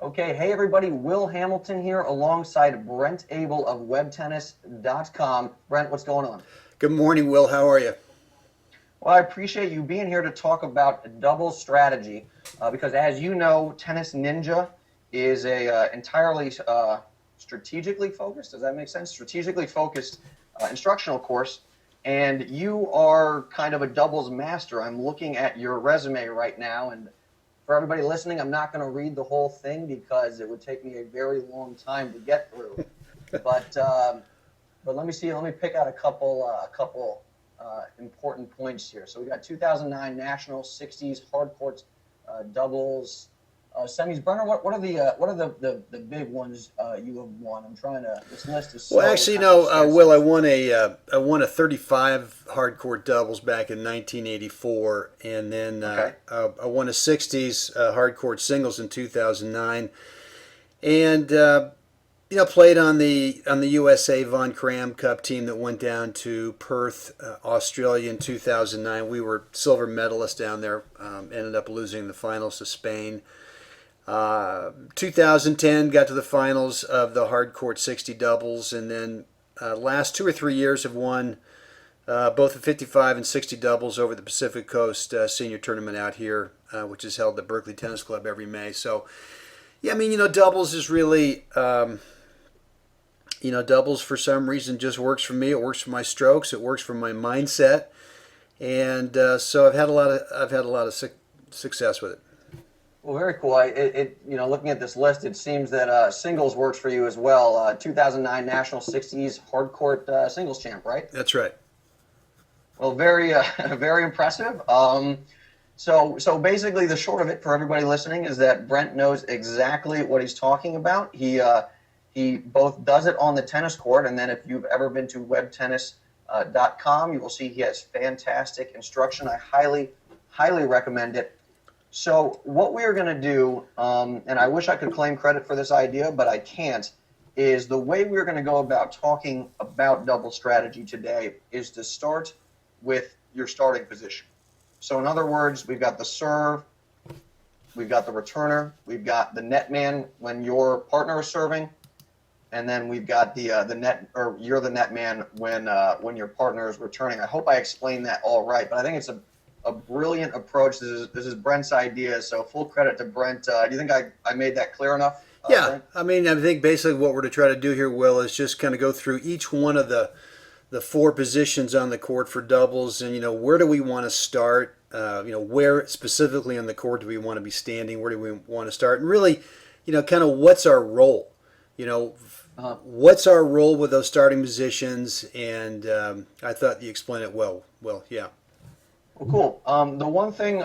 Okay, hey everybody, Will Hamilton here alongside Brent Abel of WebTennis.com. Brent, what's going on? Good morning, Will. How are you? Well, I appreciate you being here to talk about double strategy because, as you know, Tennis Ninja is a entirely strategically focused. Does that make sense? Strategically focused instructional course, and you are kind of a doubles master. I'm looking at your resume right now, and for everybody listening, I'm not going to read the whole thing because it would take me a very long time to get through. But but let me see. Let me pick out a couple important points here. So we got 2009 National 60s hard court doubles semis. Brenner, what are the big ones you have won? I'm trying to. This list is Well, so actually, kind of no, Will. extensive. I won a 35 hardcore doubles back in 1984, and then Okay. I won a 60s hardcore singles in 2009, and played on the USA Von Cram Cup team that went down to Perth, Australia in 2009. We were silver medalists down there. Ended up losing the finals to Spain. 2010 got to the finals of the hardcourt 60 doubles, and then last 2 or 3 years have won both the 55 and 60 doubles over the Pacific Coast Senior Tournament out here, which is held at Berkeley Tennis Club every May. So, yeah, I mean, doubles is really, doubles for some reason just works for me. It works for my strokes. It works for my mindset, and so I've had a lot of success with it. Well, very cool. Looking at this list, it seems that singles works for you as well. 2009 National 60s hard court singles champ, right? That's right. Well, very, very impressive. So basically, the short of it for everybody listening is that Brent knows exactly what he's talking about. He both does it on the tennis court, and then if you've ever been to webtennis.com, you will see he has fantastic instruction. I highly recommend it. So what we are going to do, and I wish I could claim credit for this idea, but I can't, is the way we're going to go about talking about double strategy today is to start with your starting position. So in other words, we've got the serve, we've got the returner, we've got the net man when your partner is serving, and then we've got the net, or you're the net man when your partner is returning. I hope I explained that all right, but I think it's a brilliant approach. This is Brent's idea, so full credit to Brent. Do you think I made that clear enough, Yeah, Brent? I mean, I think basically what we're to try to do here, Will, is just kind of go through each one of the four positions on the court for doubles, and where do we want to start? Where specifically on the court do we want to be standing? Where do we want to start? And really, kind of what's our role? You know, Uh, what's our role with those starting positions? And I thought you explained it well. Well, yeah. well, cool. The one thing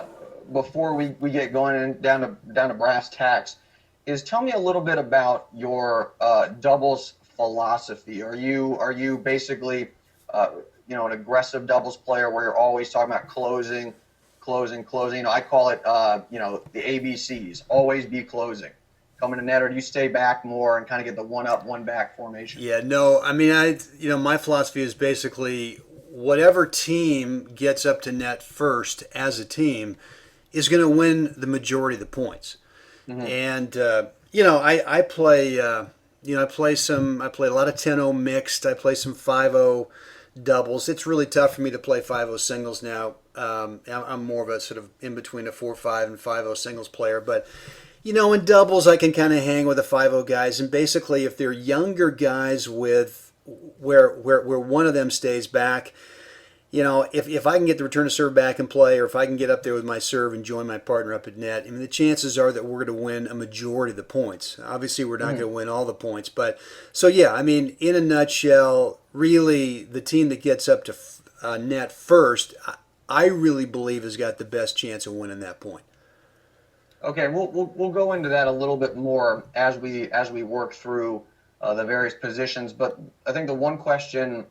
before we get going and down to brass tacks is tell me a little bit about your doubles philosophy. Are you basically an aggressive doubles player where you're always talking about closing, closing, closing? I call it the ABCs. Always be closing. Coming to net, or do you stay back more and kind of get the one up, one back formation? Yeah, no, I mean, my philosophy is basically whatever team gets up to net first as a team is going to win the majority of the points. Hmm. And I play, I play a lot of 10-0 mixed. I play some 5-0 doubles. It's really tough for me to play 5-0 singles now. I'm more of a sort of in between a 4-5 and 5-0 singles player, but in doubles, I can kind of hang with the 5-0 guys, and basically, if they're younger guys with where one of them stays back, if I can get the return to serve back and play, or if I can get up there with my serve and join my partner up at net, I mean, the chances are that we're going to win a majority of the points. Obviously, we're not going to win all the points, but so yeah, I mean, in a nutshell, really, the team that gets up to net first, I really believe has got the best chance of winning that point. Okay, we'll go into that a little bit more as we work through the various positions. But I think the one question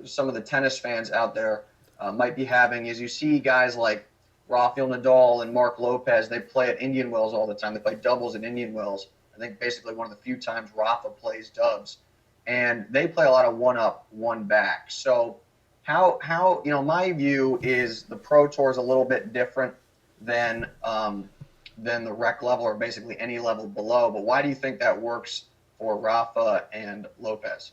some of the tennis fans out there might be having is you see guys like Rafael Nadal and Mark Lopez. They play at Indian Wells all the time. They play doubles at Indian Wells. I think basically one of the few times Rafa plays dubs, and they play a lot of one up, one back. So how my view is the Pro Tour is a little bit different than than the rec level or basically any level below. But why do you think that works for Rafa and Lopez?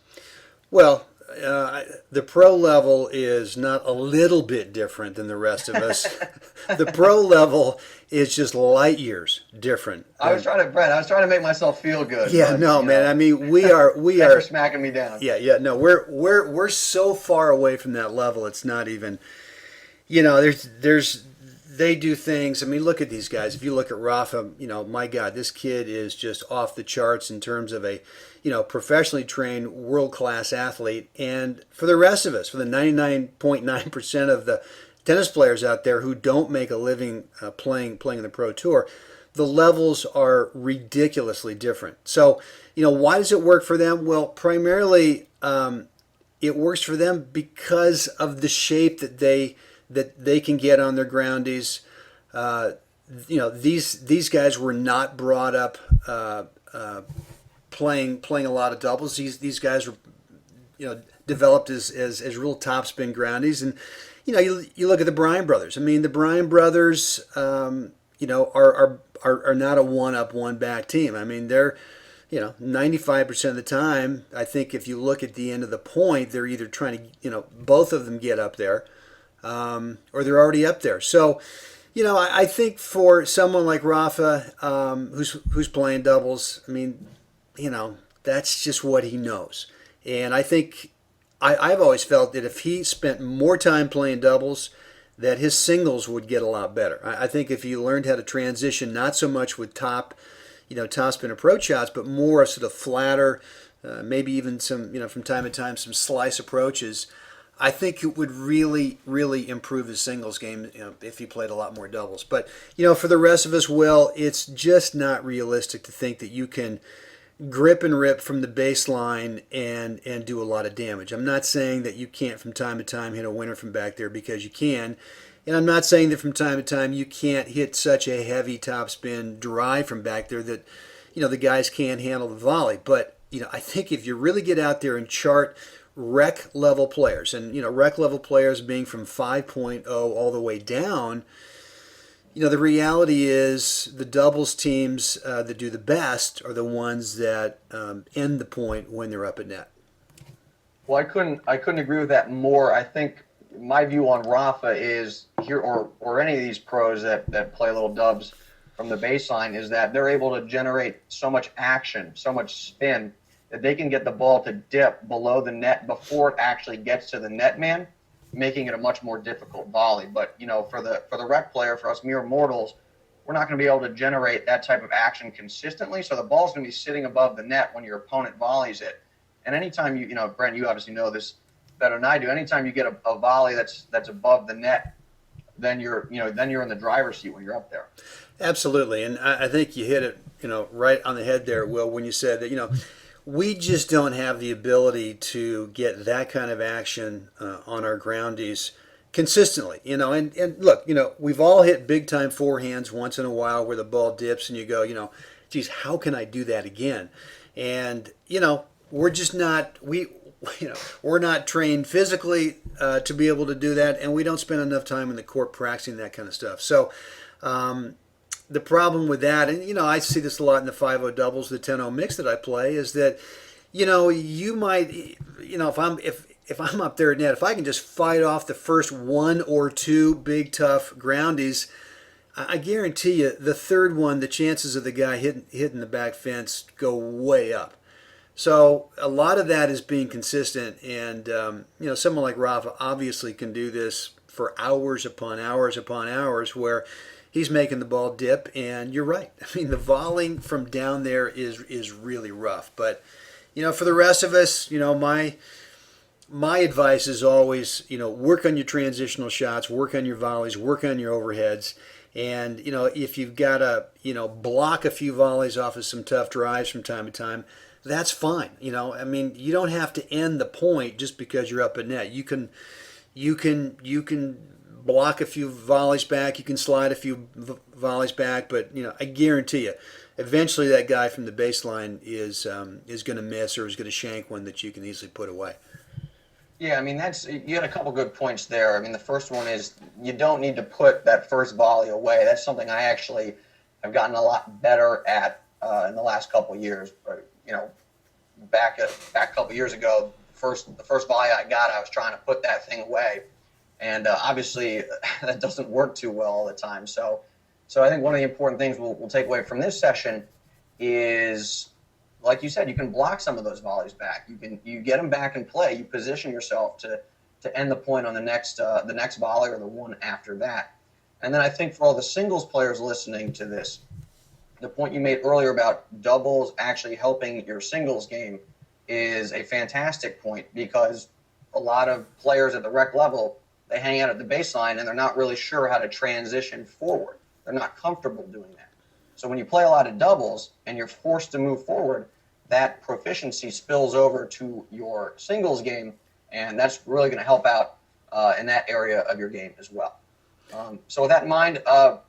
Well, the pro level is not a little bit different than the rest of us. The pro level is just light years different. I was trying to, Brent. I was trying to make myself feel good. Yeah, but, no, you man. know, I mean, we are thanks for smacking me down. Yeah. No, we're so far away from that level. It's not even. There's they do things. I mean, look at these guys. If you look at Rafa, my God, this kid is just off the charts in terms of a, professionally trained world class athlete. And for the rest of us, for the 99.9% of the tennis players out there who don't make a living playing in the pro tour, the levels are ridiculously different. So, why does it work for them? Well, primarily, it works for them because of the shape that they can get on their groundies. These guys were not brought up playing a lot of doubles. These guys were developed as real topspin groundies. And you look at the Bryan brothers. I mean, the Bryan brothers are not a one up one back team. I mean, they're 95% of the time, I think if you look at the end of the point, they're either trying to both of them get up there. Or they're already up there. So, I think for someone like Rafa, who's playing doubles, I mean, that's just what he knows. And I think I've always felt that if he spent more time playing doubles, that his singles would get a lot better. I think if he learned how to transition, not so much with topspin approach shots, but more sort of flatter, maybe even some, from time to time, some slice approaches. I think it would really, really improve his singles game if he played a lot more doubles. But, for the rest of us, Will, it's just not realistic to think that you can grip and rip from the baseline and do a lot of damage. I'm not saying that you can't from time to time hit a winner from back there, because you can. And I'm not saying that from time to time you can't hit such a heavy topspin drive from back there that, the guys can't handle the volley. But, I think if you really get out there and chart rec level players, and rec level players being from 5.0 all the way down, the reality is the doubles teams that do the best are the ones that end the point when they're up at net. Well, I couldn't agree with that more. I think my view on Rafa is here, or any of these pros that play little dubs from the baseline, is that they're able to generate so much action, so much spin, that they can get the ball to dip below the net before it actually gets to the net man, making it a much more difficult volley. But, for the rec player, for us mere mortals, we're not going to be able to generate that type of action consistently. So the ball's going to be sitting above the net when your opponent volleys it. And anytime Brent, you obviously know this better than I do. Anytime you get a volley that's above the net, then you're in the driver's seat when you're up there. Absolutely. And I think you hit it, right on the head there, Will, when you said that, we just don't have the ability to get that kind of action on our groundies consistently, and look, we've all hit big time forehands once in a while where the ball dips and you go, geez, how can I do that again? And, we're just not, we're not trained physically to be able to do that. And we don't spend enough time in the court practicing that kind of stuff. So, the problem with that, and I see this a lot in the 5-0 doubles, the 10-0 mix that I play, is that you might, if I'm up there at net, if I can just fight off the first one or two big tough groundies, I guarantee you the third one, the chances of the guy hitting the back fence go way up. So a lot of that is being consistent, and someone like Rafa obviously can do this for hours upon hours upon hours, where he's making the ball dip, and you're right. I mean, the volleying from down there is really rough. But, for the rest of us, my advice is always, work on your transitional shots, work on your volleys, work on your overheads. And, if you've got to, block a few volleys off of some tough drives from time to time, that's fine. I mean, you don't have to end the point just because you're up at net. You can block a few volleys back, you can slide a few volleys back, but I guarantee you, eventually that guy from the baseline is going to miss, or is going to shank one that you can easily put away. Yeah, I mean, you had a couple good points there. I mean, the first one is you don't need to put that first volley away. That's something I have gotten a lot better at in the last couple of years. You know, back a couple of years ago, the first volley I got, I was trying to put that thing away, and obviously that doesn't work too well all the time. So I think one of the important things we'll take away from this session is, like you said, you can block some of those volleys back. You get them back in play. You position yourself to end the point on the next volley or the one after that. And then I think for all the singles players listening to this, the point you made earlier about doubles actually helping your singles game is a fantastic point, because a lot of players at the rec level, they hang out at the baseline and they're not really sure how to transition forward. They're not comfortable doing that. So when you play a lot of doubles and you're forced to move forward, that proficiency spills over to your singles game, and that's really going to help out in that area of your game as well. So with that in mind,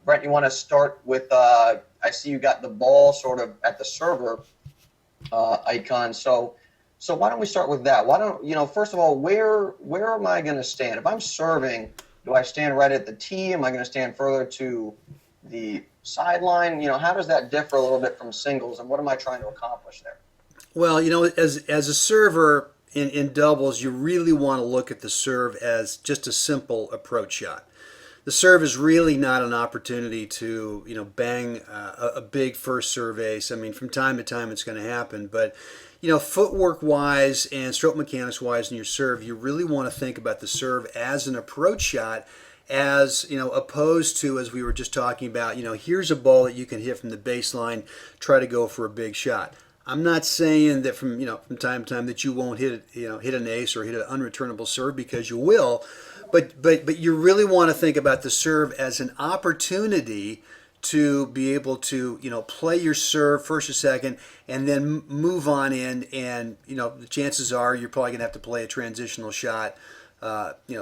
Brent, you want to start with, I see you got the ball sort of at the server icon. So why don't we start with that? Why don't, first of all, where am I going to stand? If I'm serving, do I stand right at the tee? Am I going to stand further to the sideline? How does that differ a little bit from singles, and what am I trying to accomplish there? Well, as a server in doubles, you really want to look at the serve as just a simple approach shot. The serve is really not an opportunity to bang a big first serve ace. I mean, from time to time it's going to happen, but footwork wise and stroke mechanics wise in your serve, you really want to think about the serve as an approach shot, as opposed to, as we were just talking about, here's a ball that you can hit from the baseline, try to go for a big shot. I'm not saying that from time to time that you won't hit an ace or hit an unreturnable serve, because you will, but you really want to think about the serve as an opportunity to be able to play your serve first or second, and then move on in, and the chances are you're probably going to have to play a transitional shot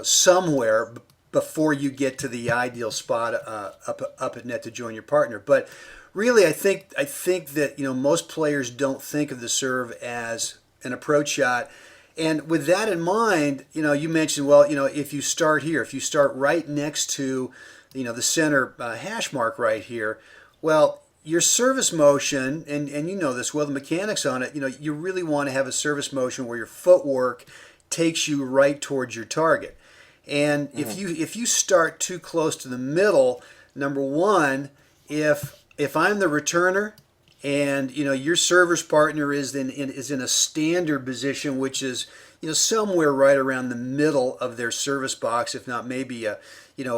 somewhere before you get to the ideal spot up at net to join your partner. But really, I think that most players don't think of the serve as an approach shot. And with that in mind, you mentioned, well, if you start here, if you start right next to the center hash mark right here, well, your service motion, and you know this well, the mechanics on it, you really want to have a service motion where your footwork takes you right towards your target. And if you start too close to the middle, number one, if I'm the returner and your server's partner is in a standard position, which is somewhere right around the middle of their service box, if not maybe a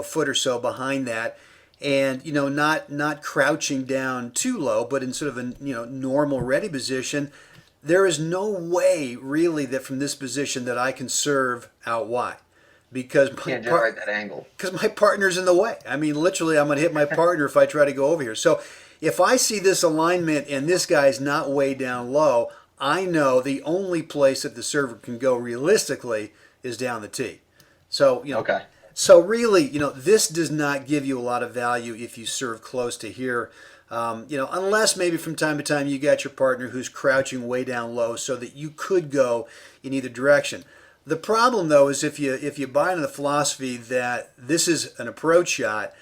foot or so behind that, and not crouching down too low, but in sort of a normal ready position, there is no way really that from this position that I can serve out wide. Because you can't generate that angle. Because my partner's in the way. I mean, literally, I'm going to hit my partner if I try to go over here. So if I see this alignment and this guy's not way down low, I know the only place that the server can go realistically is down the tee. So okay. So really, this does not give you a lot of value if you serve close to here. Unless maybe from time to time you got your partner who's crouching way down low, so that you could go in either direction. The problem, though, is if you buy into the philosophy that this is an approach shot,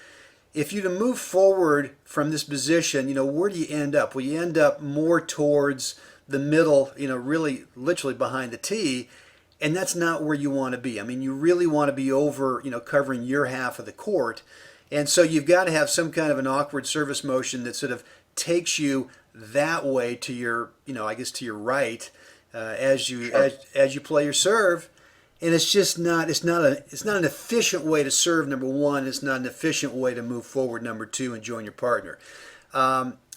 if you to move forward from this position, where do you end up? Well, you end up more towards the middle, really literally behind the tee, and that's not where you want to be. I mean, you really want to be over, covering your half of the court, and so you've got to have some kind of an awkward service motion that sort of takes you that way to your, to your right as you play your serve. And it's just not an efficient way to serve, number one. It's not an efficient way to move forward, number two, and join your partner.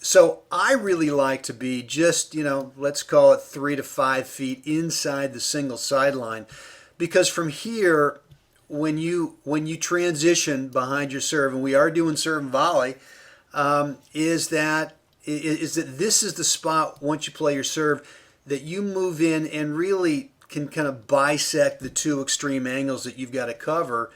So I really like to be just, let's call it 3 to 5 feet inside the single sideline, because from here, when you transition behind your serve, and we are doing serve and volley, is that this is the spot once you play your serve that you move in and really can kind of bisect the two extreme angles that you've got to cover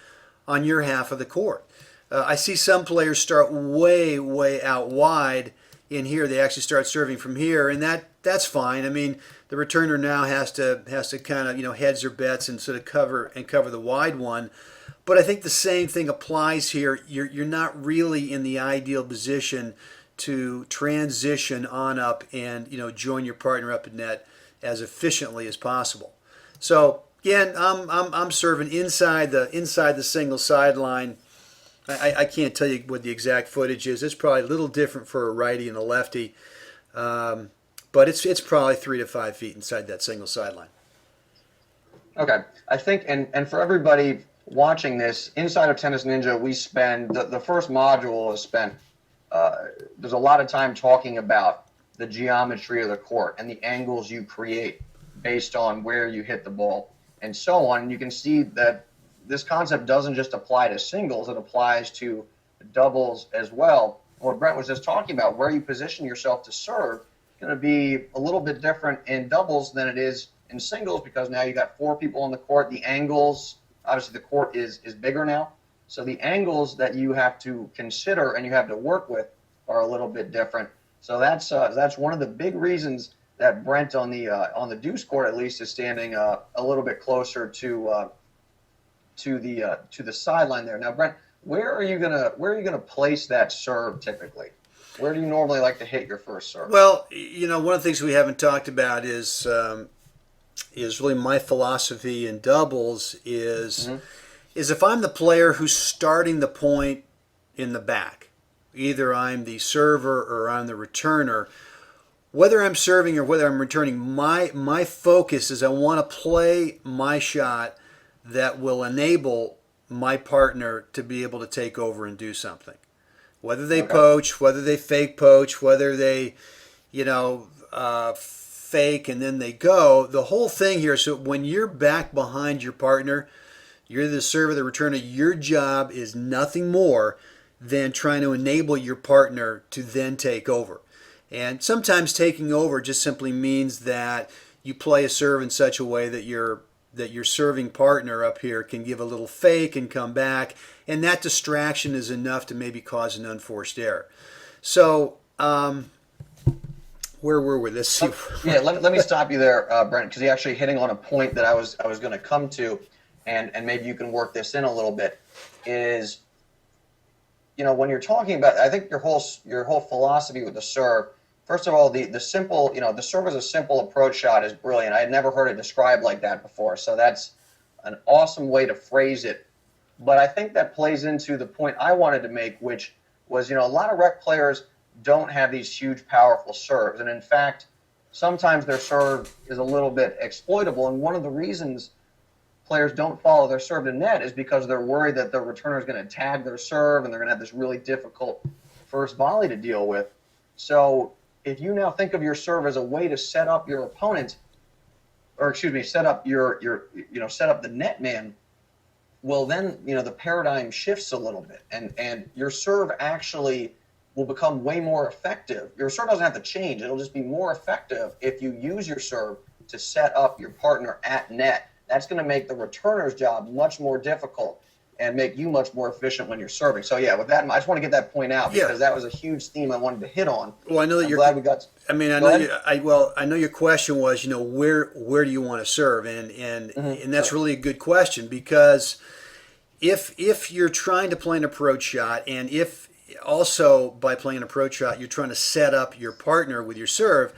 on your half of the court. I see some players start way out wide in here. They actually start serving from here, and that's fine. I mean, the returner now has to kind of heads or bets and sort of cover the wide one. But I think the same thing applies here. You're not really in the ideal position to transition on up and join your partner up in net as efficiently as possible. So again, I'm serving inside the single sideline. I can't tell you what the exact footage is. It's probably a little different for a righty and a lefty, but it's probably 3 to 5 feet inside that single sideline. Okay, I think, and for everybody watching this, inside of Tennis Ninja, we spend the first module is spent. There's a lot of time talking about the geometry of the court and the angles you create based on where you hit the ball and so on. And you can see that this concept doesn't just apply to singles; it applies to doubles as well. What Brent was just talking about, where you position yourself to serve, is going to be a little bit different in doubles than it is in singles, because now you got 4 people on the court. The angles, obviously the court is bigger now, so the angles that you have to consider and you have to work with are a little bit different. So that's one of the big reasons that Brent on the deuce court at least is standing a little bit closer to the sideline there. Now, Brent, where are you gonna place that serve typically? Where do you normally like to hit your first serve? Well, one of the things we haven't talked about is really my philosophy in doubles is if I'm the player who's starting the point in the back, either I'm the server or I'm the returner, whether I'm serving or whether I'm returning, my focus is I want to play my shot that will enable my partner to be able to take over and do something. Whether they poach, whether they fake poach, whether they, fake and then they go. The whole thing here, so when you're back behind your partner, you're the server, the returner, your job is nothing more than trying to enable your partner to then take over. And sometimes taking over just simply means that you play a serve in such a way that your serving partner up here can give a little fake and come back, and that distraction is enough to maybe cause an unforced error. So, where were we? Let's see. Yeah, let me stop you there, Brent, because you're actually hitting on a point that I was going to come to, and maybe you can work this in a little bit. Is when you're talking about, I think your whole philosophy with the serve. First of all, the simple, the serve as a simple approach shot is brilliant. I had never heard it described like that before, so that's an awesome way to phrase it. But I think that plays into the point I wanted to make, which was, a lot of rec players don't have these huge, powerful serves. And in fact, sometimes their serve is a little bit exploitable. And one of the reasons players don't follow their serve to net is because they're worried that their returner is going to tag their serve and they're going to have this really difficult first volley to deal with. So if you now think of your serve as a way to set up your opponent, or excuse me, set up set up the net man, well then, the paradigm shifts a little bit, and your serve actually will become way more effective. Your serve doesn't have to change. It'll just be more effective if you use your serve to set up your partner at net. That's going to make the returner's job much more difficult and make you much more efficient when you're serving. So yeah, with that, I just want to get that point out because that was a huge theme I wanted to hit on. Well, I know that I'm glad we got. I mean, I know your question was, where do you want to serve, and that's really a good question, because if you're trying to play an approach shot, and if also by playing an approach shot you're trying to set up your partner with your serve,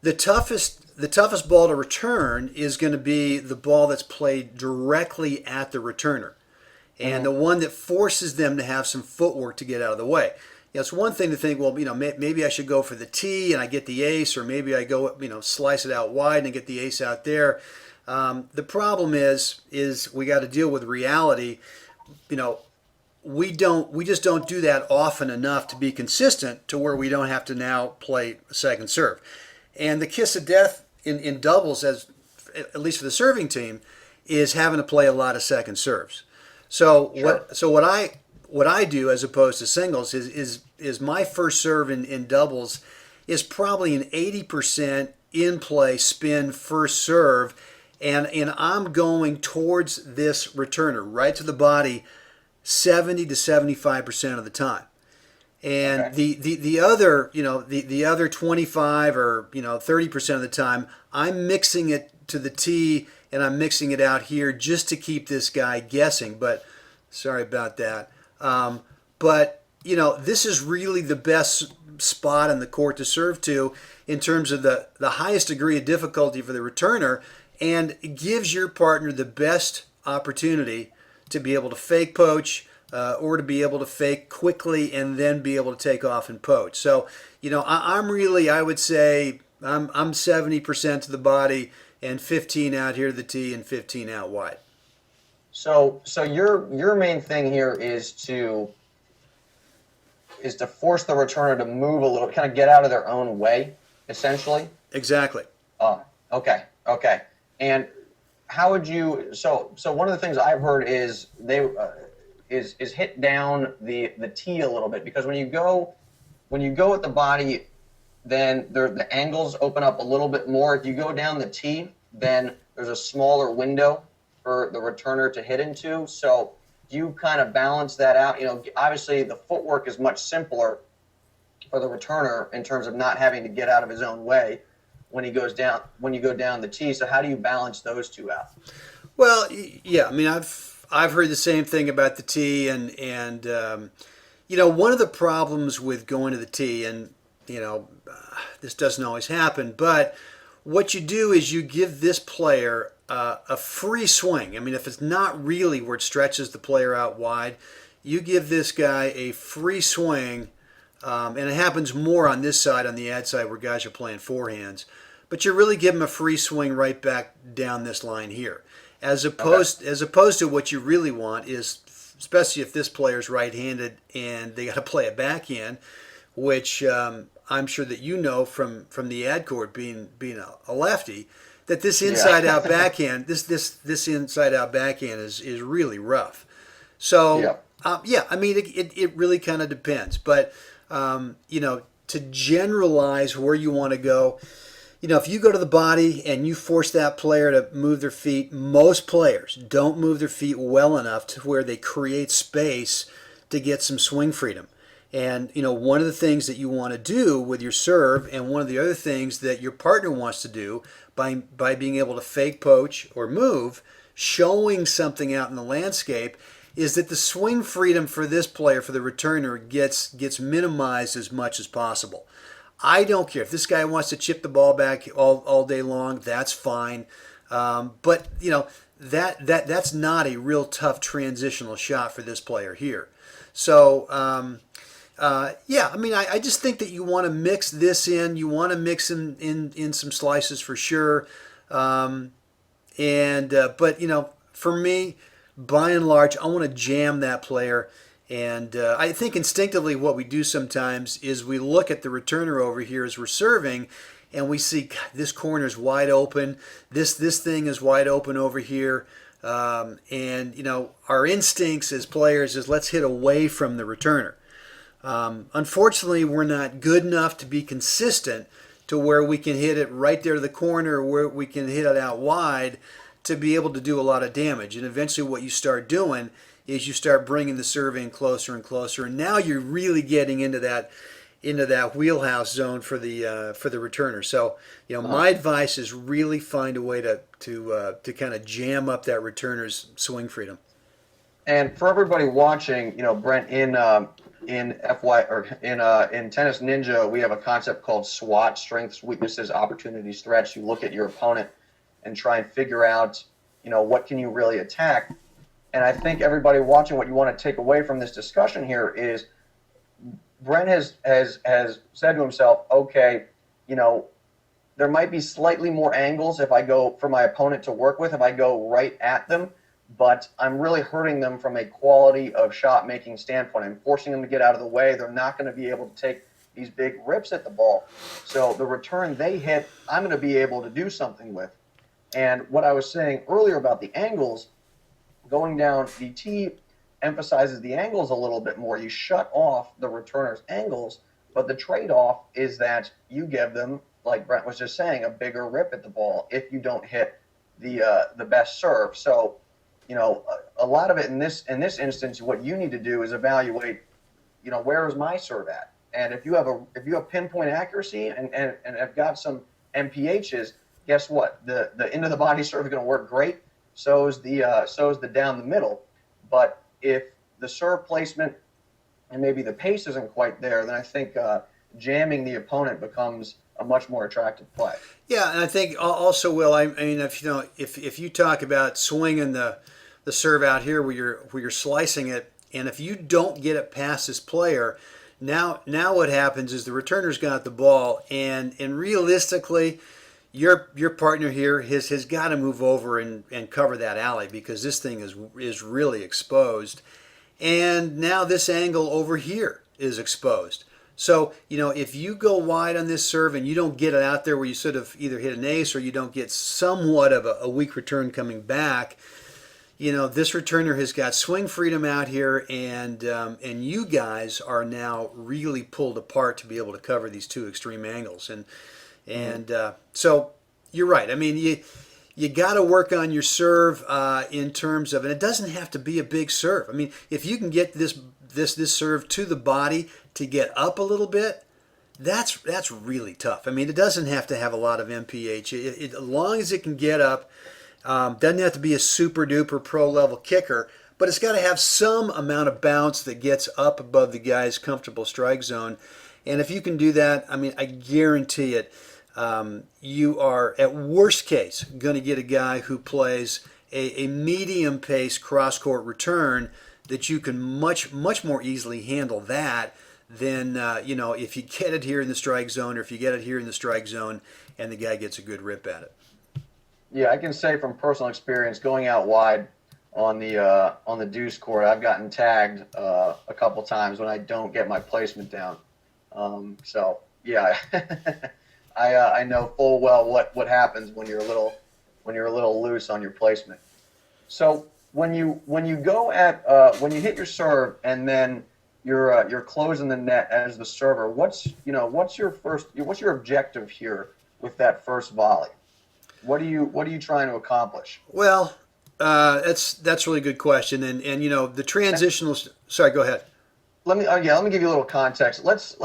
the toughest ball to return is going to be the ball that's played directly at the returner, and the one that forces them to have some footwork to get out of the way. It's one thing to think, well, maybe I should go for the tee and I get the ace, or maybe I go, slice it out wide and get the ace out there. The problem is we got to deal with reality. We just don't do that often enough to be consistent to where we don't have to now play a second serve. And the kiss of death in doubles, at least for the serving team, is having to play a lot of second serves. So what I do as opposed to singles is my first serve in doubles is probably an 80% in play spin first serve, and I'm going towards this returner right to the body 70 to 75% of the time. And the other, the other 25 or 30% of the time, I'm mixing it to the tee and I'm mixing it out here just to keep this guy guessing. But sorry about that. But this is really the best spot on the court to serve to in terms of the highest degree of difficulty for the returner, and gives your partner the best opportunity to be able to fake poach, or to be able to fake quickly and then be able to take off and poach. So, I'm really, I would say, I'm 70% to the body and 15 out here to the tee and 15 out wide. So your main thing here is to force the returner to move a little, kind of get out of their own way, essentially. Exactly. Okay. And how would you? So one of the things I've heard is is hit down the tee a little bit, because when you go at the body, then the angles open up a little bit more. If you go down the tee, then there's a smaller window for the returner to hit into. So you kind of balance that out. Obviously the footwork is much simpler for the returner in terms of not having to get out of his own way when you go down the tee. So how do you balance those two out? Well, yeah, I mean, I've heard the same thing about the tee, and one of the problems with going to the tee, and this doesn't always happen, but what you do is you give this player a free swing. I mean, if it's not really where it stretches the player out wide, you give this guy a free swing, and it happens more on this side, on the ad side, where guys are playing forehands. But you really give him a free swing right back down this line here, as opposed to what you really want is, especially if this player's right-handed and they got to play a backhand, which I'm sure that from the ad court being a lefty, that this inside out backhand, this inside out backhand is really rough. So I mean, it really kind of depends, but to generalize where you want to go, if you go to the body and you force that player to move their feet, most players don't move their feet well enough to where they create space to get some swing freedom. And, one of the things that you want to do with your serve, and one of the other things that your partner wants to do by being able to fake poach or move, showing something out in the landscape, is that the swing freedom for this player, for the returner, gets minimized as much as possible. I don't care if this guy wants to chip the ball back all day long. That's fine, but that's not a real tough transitional shot for this player here. So I mean, I just think that you want to mix this in. You want to mix in some slices for sure, but for me, by and large, I want to jam that player. And I think instinctively what we do sometimes is we look at the returner over here as we're serving, and we see, God, this corner is wide open. This thing is wide open over here. And our instincts as players is let's hit away from the returner. Unfortunately, we're not good enough to be consistent to where we can hit it right there to the corner, where we can hit it out wide to be able to do a lot of damage. And eventually what you start doing is you start bringing the serve in closer and closer, and now you're really getting into that wheelhouse zone for the returner. So my advice is really find a way to kind of jam up that returner's swing freedom. And for everybody watching, Brent, in FY or in Tennis Ninja, we have a concept called SWOT: strengths, weaknesses, opportunities, threats. You look at your opponent and try and figure out, what can you really attack. And I think everybody watching, what you want to take away from this discussion here is Brent has said to himself, okay, there might be slightly more angles if I go for my opponent to work with, if I go right at them, but I'm really hurting them from a quality of shot making standpoint. I'm forcing them to get out of the way. They're not going to be able to take these big rips at the ball. So the return they hit, I'm going to be able to do something with. And what I was saying earlier about the angles, going down the tee emphasizes the angles a little bit more. You shut off the returner's angles, but the trade-off is that you give them, like Brent was just saying, a bigger rip at the ball if you don't hit the best serve. So, a lot of it in this instance, what you need to do is evaluate, where is my serve at? And if you have pinpoint accuracy and have got some MPHs, guess what? The end of the body serve is going to work great. So is the down the middle. But if the serve placement and maybe the pace isn't quite there, then I think jamming the opponent becomes a much more attractive play. Yeah, and I think also, Will. I mean, if you know, if you talk about swinging the serve out here where you're slicing it, and if you don't get it past this player, now what happens is the returner's got the ball, and realistically, your partner here has got to move over and cover that alley because this thing is really exposed, and now this angle over here is exposed. So, you know, if you go wide on this serve and you don't get it out there where you sort of either hit an ace or you don't get somewhat of a weak return coming back, you know, this returner has got swing freedom out here, and you guys are now really pulled apart to be able to cover these two extreme angles. And so you're right. I mean, you got to work on your serve in terms of, and it doesn't have to be a big serve. I mean, if you can get this serve to the body to get up a little bit, that's really tough. I mean, it doesn't have to have a lot of MPH. As long as it can get up, doesn't have to be a super duper pro level kicker, but it's got to have some amount of bounce that gets up above the guy's comfortable strike zone. And if you can do that, I mean, I guarantee it. You are, at worst case, going to get a guy who plays a medium pace cross court return that you can much more easily handle that than you know, if you get it here in the strike zone or if you get it here in the strike zone and the guy gets a good rip at it. Yeah, I can say from personal experience, going out wide on the deuce court, I've gotten tagged a couple times when I don't get my placement down. So yeah, I know full well what happens when you're a little loose on your placement. So when you go at when you hit your serve and then you're closing the net as the server, what's your objective here with that first volley? What are you trying to accomplish? Well, that's a really good question, and you know the transitional. Sorry, go ahead. Let me give you a little context. Let's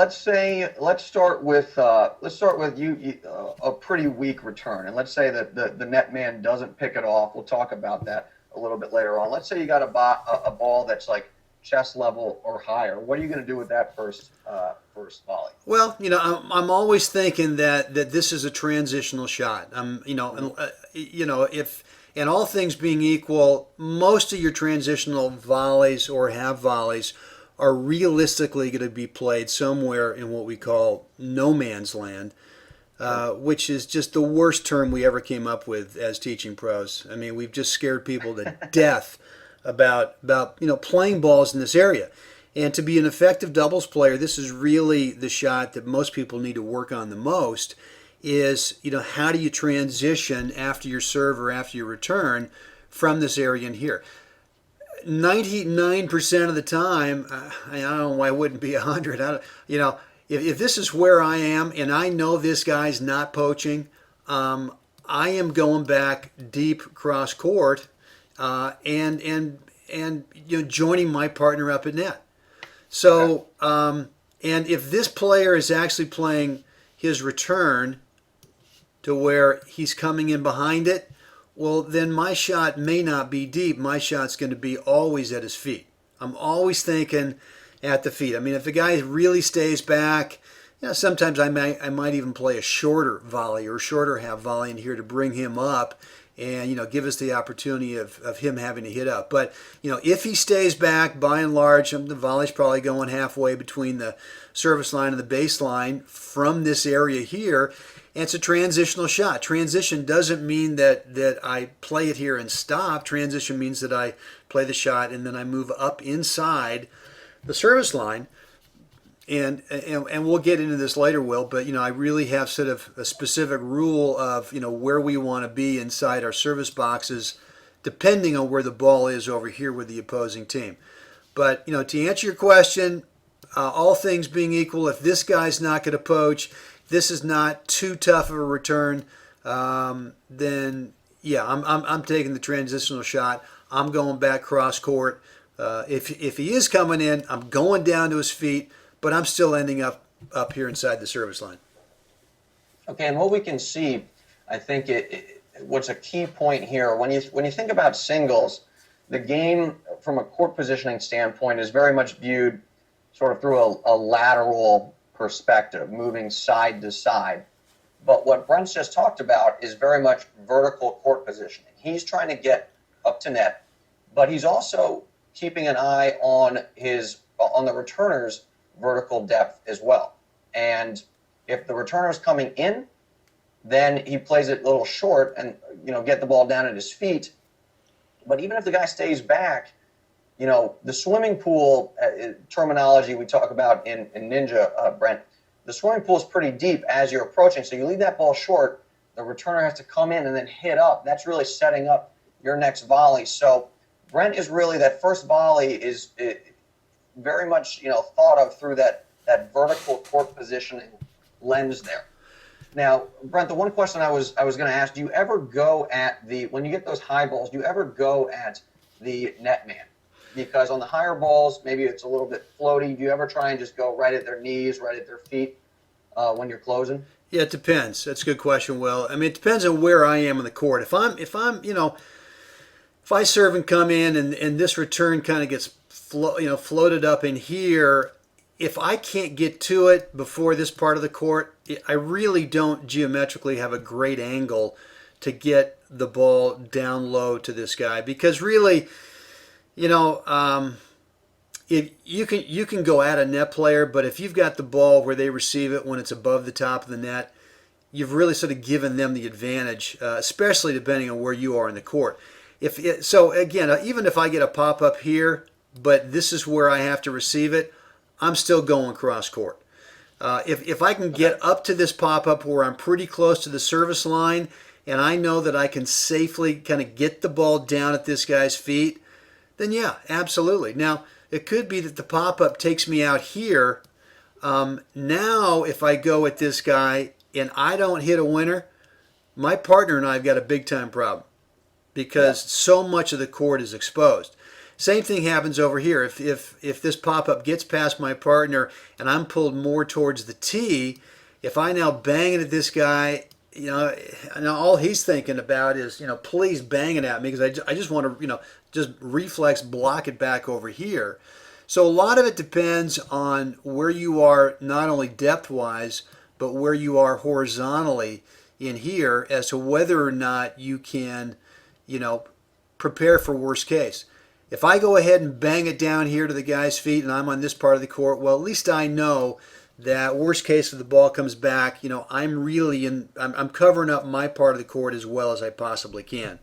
start with you a pretty weak return, and let's say that the net man doesn't pick it off. We'll talk about that a little bit later on. Let's say you got a ball that's like chest level or higher. What are you going to do with that first volley? Well, you know, I'm always thinking that this is a transitional shot. You know, you know, if, and all things being equal, most of your transitional volleys or half volleys are realistically going to be played somewhere in what we call no man's land, which is just the worst term we ever came up with as teaching pros. I mean, we've just scared people to death about you know, playing balls in this area. And to be an effective doubles player, this is really the shot that most people need to work on the most is, you know, how do you transition after your serve or after your return from this area in here. 99% of the time, I don't know why it wouldn't be 100. You know, if this is where I am and I know this guy's not poaching, I am going back deep cross court and you know, joining my partner up at net. So, and if this player is actually playing his return to where he's coming in behind it, well, then my shot may not be deep. My shot's going to be always at his feet. I'm always thinking at the feet. I mean, if the guy really stays back, you know, sometimes I might even play a shorter volley or shorter half volley in here to bring him up and, you know, give us the opportunity of him having to hit up. But, you know, if he stays back, by and large, the volley's probably going halfway between the service line and the baseline from this area here. And it's a transitional shot. Transition doesn't mean that I play it here and stop. Transition means that I play the shot and then I move up inside the service line. And we'll get into this later, Will, but, you know, I really have sort of a specific rule of, you know, where we want to be inside our service boxes depending on where the ball is over here with the opposing team. But, you know, to answer your question, all things being equal, if this guy's not going to poach, this is not too tough of a return, then yeah, I'm taking the transitional shot. I'm going back cross court. If he is coming in, I'm going down to his feet, but I'm still ending up here inside the service line. Okay, and what we can see, I think what's a key point here when you think about singles, the game from a court positioning standpoint is very much viewed sort of through a lateral perspective, moving side to side. But what Brent's just talked about is very much vertical court positioning. He's trying to get up to net, but he's also keeping an eye on the returner's vertical depth as well. And if the returner's coming in, then he plays it a little short and get the ball down at his feet. But even if the guy stays back, the swimming pool terminology we talk about in Ninja, Brent, the swimming pool is pretty deep as you're approaching. So you leave that ball short, the returner has to come in and then hit up. That's really setting up your next volley. So Brent is really, that first volley is very much thought of through that vertical court positioning lens there. Now, Brent, the one question I was going to ask: do you ever go at when you get those high balls? Do you ever go at the net man? Because on the higher balls, maybe it's a little bit floaty. Do you ever try and just go right at their knees, right at their feet when you're closing? Yeah, it depends. That's a good question, Will. I mean, it depends on where I am on the court. If I serve and come in and this return kind of gets floated up in here, if I can't get to it before this part of the court, I really don't geometrically have a great angle to get the ball down low to this guy, because really, if you can go at a net player, but if you've got the ball where they receive it when it's above the top of the net, you've really sort of given them the advantage, especially depending on where you are in the court. So again, even if I get a pop up here, but this is where I have to receive it, I'm still going cross court. If I can get up to this pop up where I'm pretty close to the service line, and I know that I can safely kind of get the ball down at this guy's feet, then yeah, absolutely. Now, it could be that the pop-up takes me out here. Now, if I go at this guy and I don't hit a winner, my partner and I have got a big-time problem, because so much of the court is exposed. Same thing happens over here. If this pop-up gets past my partner and I'm pulled more towards the tee, if I now bang it at this guy, and all he's thinking about is, please bang it at me, because I just want to, just reflex block it back over here. So a lot of it depends on where you are, not only depth-wise, but where you are horizontally in here, as to whether or not you can, prepare for worst case. If I go ahead and bang it down here to the guy's feet and I'm on this part of the court, well, at least I know that worst case if the ball comes back, I'm covering up my part of the court as well as I possibly can.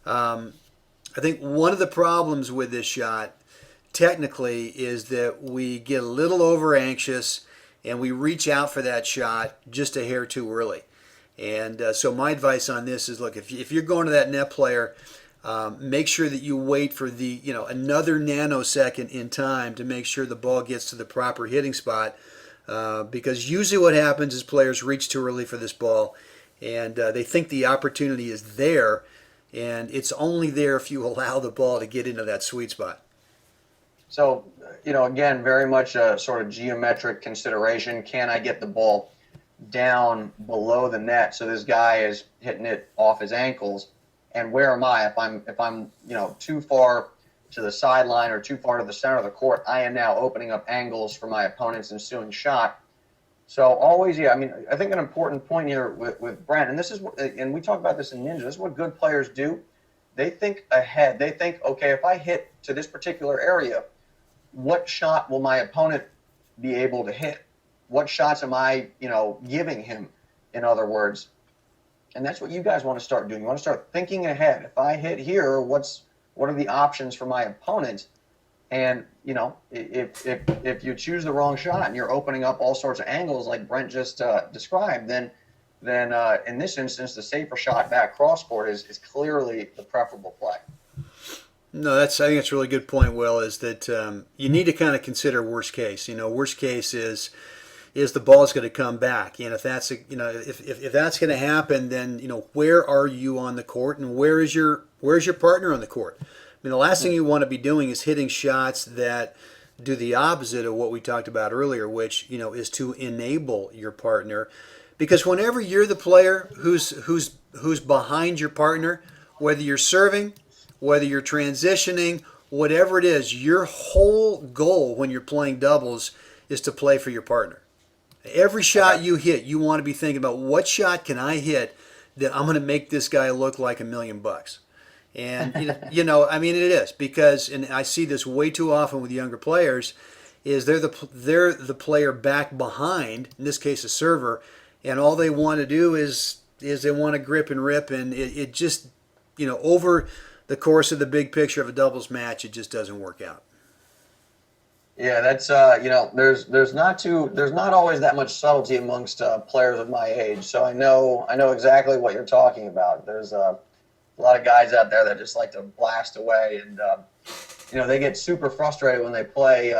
I think one of the problems with this shot, technically, is that we get a little over anxious and we reach out for that shot just a hair too early. And so my advice on this is, look, if you're going to that net player, make sure that you wait for the another nanosecond in time to make sure the ball gets to the proper hitting spot, because usually what happens is players reach too early for this ball, and they think the opportunity is there, and it's only there if you allow the ball to get into that sweet spot. So, again, very much a sort of geometric consideration. Can I get the ball down below the net so this guy is hitting it off his ankles? And where am I? If I'm too far to the sideline or too far to the center of the court, I am now opening up angles for my opponent's ensuing shot. So always, I think an important point here with Brent, and we talk about this in Ninja, this is what good players do. They think ahead. They think, okay, if I hit to this particular area, what shot will my opponent be able to hit? What shots am I, giving him, in other words? And that's what you guys want to start doing. You want to start thinking ahead. If I hit here, what are the options for my opponent? And, if you choose the wrong shot and you're opening up all sorts of angles like Brent just described, then in this instance, the safer shot back cross court is clearly the preferable play. No, I think that's a really good point, Will, is that you need to kind of consider worst case. Worst case is the ball's going to come back, and if that's if that's going to happen, then where are you on the court, and where's your partner on the court? The last thing you want to be doing is hitting shots that do the opposite of what we talked about earlier, which is to enable your partner, because whenever you're the player who's behind your partner, whether you're serving, whether you're transitioning, whatever it is, your whole goal when you're playing doubles is to play for your partner. Every shot Okay. you hit, you want to be thinking about what shot can I hit that I'm going to make this guy look like $1 million. And I mean, it is because, and I see this way too often with younger players, is they're the player back behind, in this case a server, and all they want to do is they want to grip and rip, and it just over the course of the big picture of a doubles match, it just doesn't work out. Yeah, that's there's not always that much subtlety amongst players of my age. So I know exactly what you're talking about. There's a lot of guys out there that just like to blast away, and they get super frustrated when they play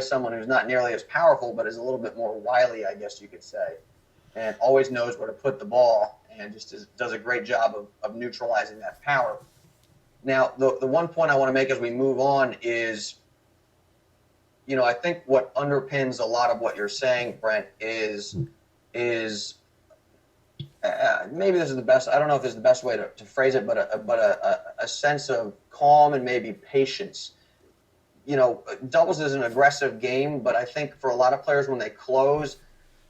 someone who's not nearly as powerful, but is a little bit more wily, I guess you could say, and always knows where to put the ball, and just does a great job of neutralizing that power. Now, the one point I want to make as we move on is, I think what underpins a lot of what you're saying, Brent, is maybe this is the best. I don't know if this is the best way to phrase it, but a sense of calm and maybe patience. Doubles is an aggressive game, but I think for a lot of players when they close,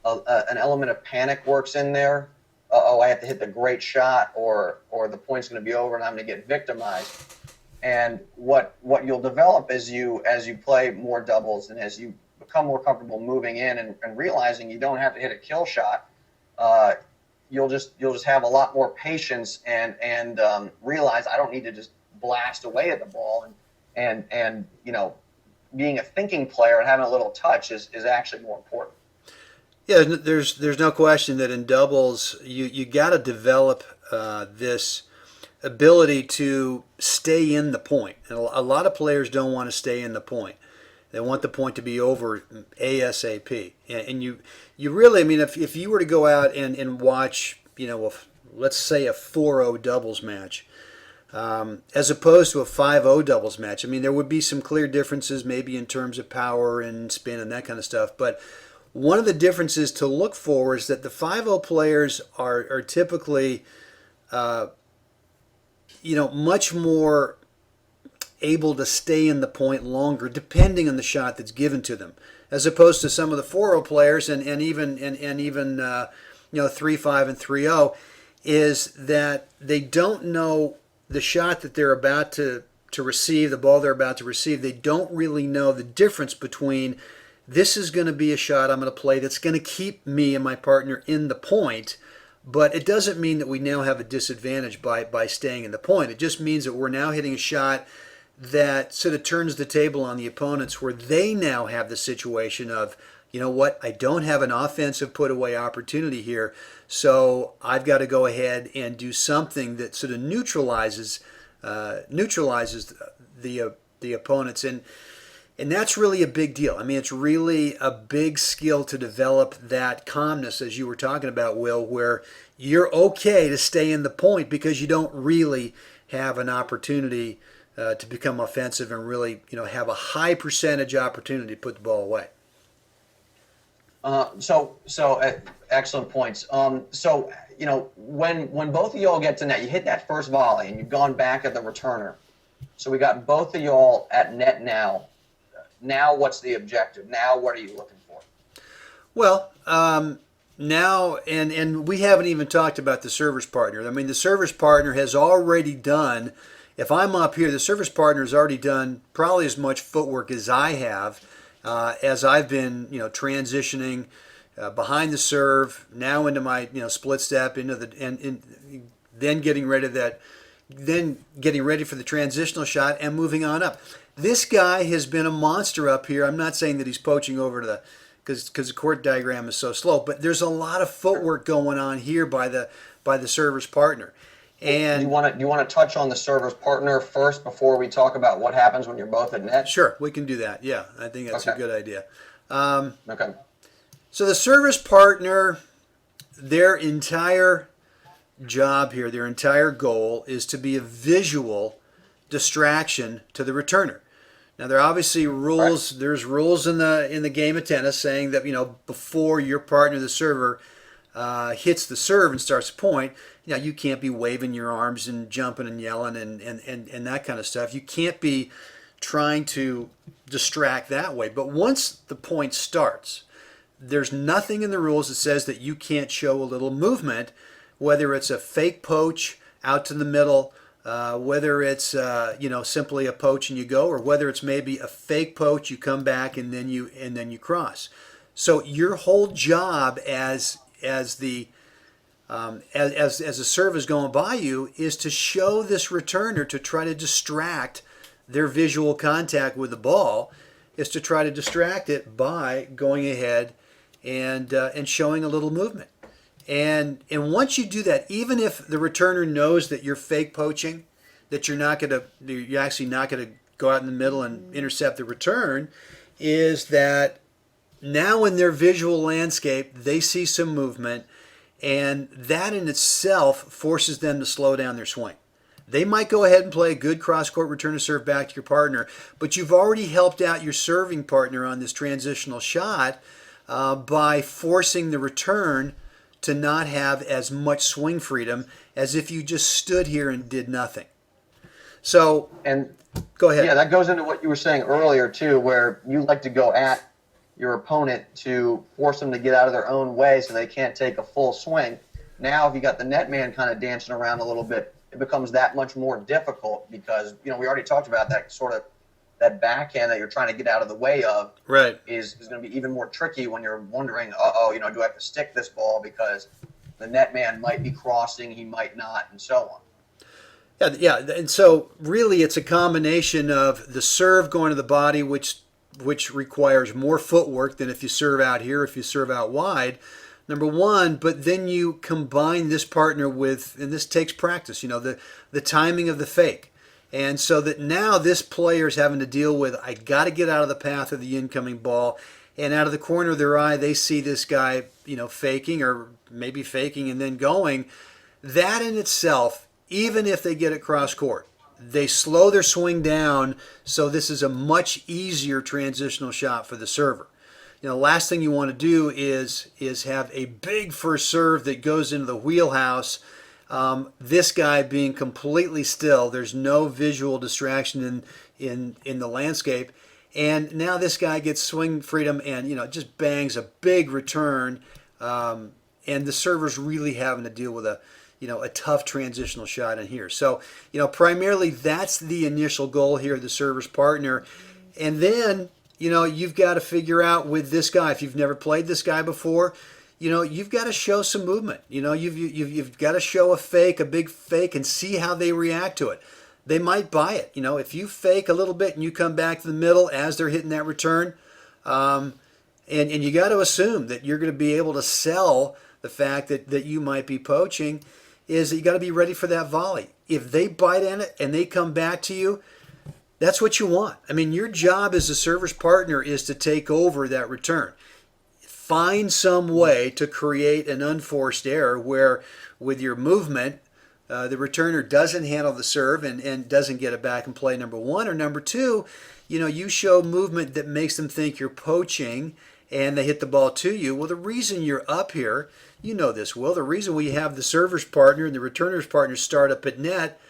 an element of panic works in there. Oh, I have to hit the great shot, or the point's going to be over, and I'm going to get victimized. And what you'll develop as you play more doubles and as you become more comfortable moving in and realizing you don't have to hit a kill shot, you'll just have a lot more patience and realize I don't need to just blast away at the ball, and being a thinking player and having a little touch is actually more important. Yeah, there's no question that in doubles you got to develop this ability to stay in the point. And a lot of players don't want to stay in the point. They want the point to be over ASAP. And you really, I mean, if you were to go out and watch, let's say a 4-0 doubles match, as opposed to a 5-0 doubles match, I mean, there would be some clear differences maybe in terms of power and spin and that kind of stuff. But one of the differences to look for is that the 5-0 players are typically much more able to stay in the point longer, depending on the shot that's given to them, as opposed to some of the 4-0 players and even 3-5 and 3-0, is that they don't know the shot that they're about to receive, the ball they're about to receive. They don't really know the difference between this is going to be a shot I'm going to play that's going to keep me and my partner in the point. But it doesn't mean that we now have a disadvantage by staying in the point. It just means that we're now hitting a shot that sort of turns the table on the opponents, where they now have the situation of, you know what, I don't have an offensive put away opportunity here, so I've got to go ahead and do something that sort of neutralizes the opponents. And that's really a big deal. I mean, it's really a big skill to develop that calmness, as you were talking about, Will, where you're okay to stay in the point because you don't really have an opportunity to become offensive and really, have a high percentage opportunity to put the ball away. Excellent points. When both of y'all get to net, you hit that first volley and you've gone back at the returner. So we got both of y'all at net now. Now, what's the objective? Now, what are you looking for? Well, now, and we haven't even talked about the service partner. I mean, the service partner has already done, if I'm up here, the service partner has already done probably as much footwork as I have, as I've been, transitioning behind the serve, now into my, split step, into the, and then getting ready for the transitional shot and moving on up. This guy has been a monster up here. I'm not saying that he's poaching over to because the court diagram is so slow, but there's a lot of footwork going on here by the server's partner. And do you want to touch on the server's partner first before we talk about what happens when you're both at net? Sure, we can do that. Yeah, I think that's a good idea. Okay. So the service partner, their entire job here, their entire goal is to be a visual distraction to the returner. Now there are obviously rules. Right. There's rules in the game of tennis saying that before your partner, the server, hits the serve and starts to point, you can't be waving your arms and jumping and yelling and that kind of stuff. You can't be trying to distract that way. But once the point starts, there's nothing in the rules that says that you can't show a little movement, whether it's a fake poach out to the middle, whether it's simply a poach and you go, or whether it's maybe a fake poach, you come back and then you cross. So your whole job as the as a serve is going by you is to show this returner, to try to distract their visual contact with the ball, is to try to distract it by going ahead and showing a little movement. And once you do that, even if the returner knows that you're fake poaching, that you're actually not gonna go out in the middle and intercept the return, is that now in their visual landscape they see some movement, and that in itself forces them to slow down their swing. They might go ahead and play a good cross-court return to serve back to your partner, but you've already helped out your serving partner on this transitional shot by forcing the return to not have as much swing freedom as if you just stood here and did nothing. So, And go ahead. yeah, that goes into what you were saying earlier too, where you like to go at your opponent to force them to get out of their own way so they can't take a full swing. Now, if you got the net man kind of dancing around a little bit, it becomes that much more difficult because, we already talked about that sort of that backhand that you're trying to get out of the way of, Right. is going to be even more tricky when you're wondering, do I have to stick this ball because the net man might be crossing, he might not, and so on. Yeah, and so really it's a combination of the serve going to the body, which requires more footwork than if you serve out here, if you serve out wide, number one, but then you combine this partner with, and this takes practice, the timing of the fake. And so that now this player is having to deal with, I got to get out of the path of the incoming ball, and out of the corner of their eye, they see this guy, faking or maybe faking and then going. That in itself, even if they get it cross court, they slow their swing down, so this is a much easier transitional shot for the server. Last thing you want to do is have a big first serve that goes into the wheelhouse. This guy being completely still, there's no visual distraction in the landscape, and now this guy gets swing freedom and just bangs a big return, and the server's really having to deal with a tough transitional shot in here. So, primarily that's the initial goal here, the server's partner. And then, you've got to figure out with this guy, if you've never played this guy before, you've got to show some movement. You've got to show a big fake, and see how they react to it. They might buy it. If you fake a little bit and you come back to the middle as they're hitting that return, and you got to assume that you're going to be able to sell the fact that you might be poaching, is that you got to be ready for that volley. If they bite in it and they come back to you, that's what you want. I mean, your job as a server's partner is to take over that return. Find some way to create an unforced error where, with your movement, the returner doesn't handle the serve and doesn't get it back in play, number one. Or number two, you show movement that makes them think you're poaching and they hit the ball to you. Well, the reason you're up here, this, Will, the reason we have the server's partner and the returner's partner start up at net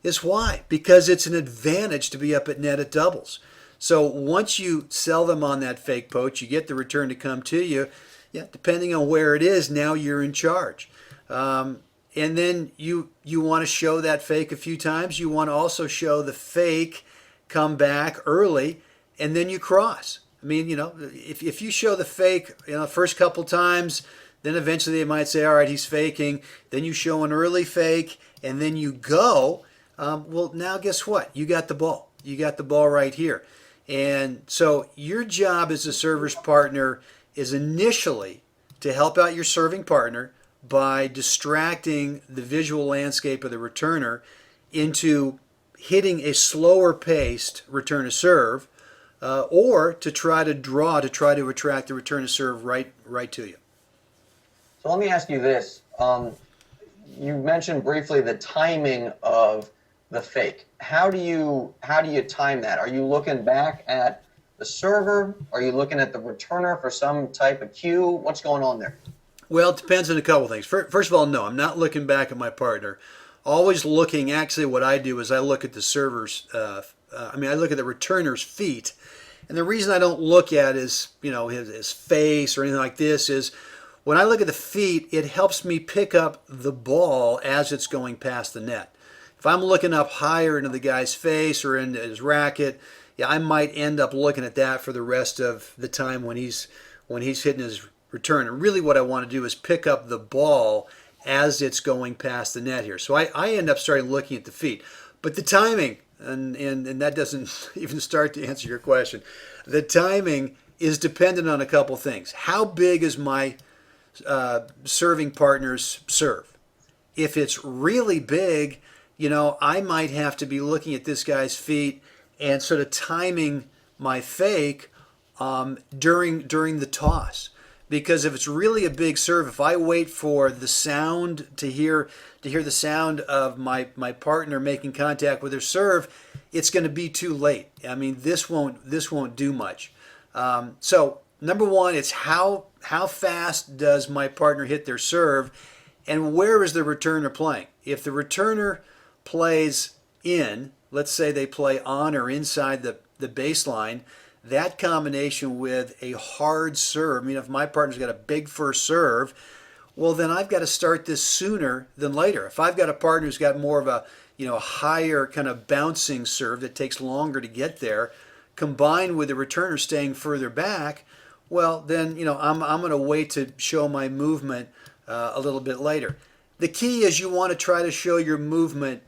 is why? Because it's an advantage to be up at net at doubles. So once you sell them on that fake poach, you get the return to come to you. Yeah, depending on where it is, now you're in charge. And then you want to show that fake a few times. You want to also show the fake come back early, and then you cross. I mean, if you show the fake, first couple times, then eventually they might say, all right, he's faking. Then you show an early fake, and then you go. Well, now guess what? You got the ball. You got the ball right here. And so your job as a server's partner is initially to help out your serving partner by distracting the visual landscape of the returner into hitting a slower paced return to serve, or to try to attract the return to serve right to you. So let me ask you this. You mentioned briefly the timing of the fake. How do you time that? Are you looking back at the server? Are you looking at the returner for some type of cue? What's going on there? Well, it depends on a couple things. First of all, no, I'm not looking back at my partner. Always looking. Actually, what I do is I look at the server's. I look at the returner's feet, and the reason I don't look at his face or anything like this is when I look at the feet, it helps me pick up the ball as it's going past the net. If I'm looking up higher into the guy's face or into his racket, yeah, I might end up looking at that for the rest of the time when he's hitting his return. And really what I want to do is pick up the ball as it's going past the net here. So I end up starting looking at the feet. But the timing, and that doesn't even start to answer your question, the timing is dependent on a couple things. How big is my serving partner's serve? If it's really big, I might have to be looking at this guy's feet and sort of timing my fake during the toss. Because if it's really a big serve, if I wait for the sound to hear the sound of my partner making contact with their serve, it's going to be too late. I mean, this won't do much. So number one, it's how fast does my partner hit their serve, and where is the returner playing? If the returner plays in, let's say they play on or inside the baseline, that combination with a hard serve, if my partner's got a big first serve, well, then I've got to start this sooner than later. If I've got a partner who's got more of a higher kind of bouncing serve that takes longer to get there, combined with the returner staying further back, well, then I'm going to wait to show my movement a little bit later. The key is you want to try to show your movement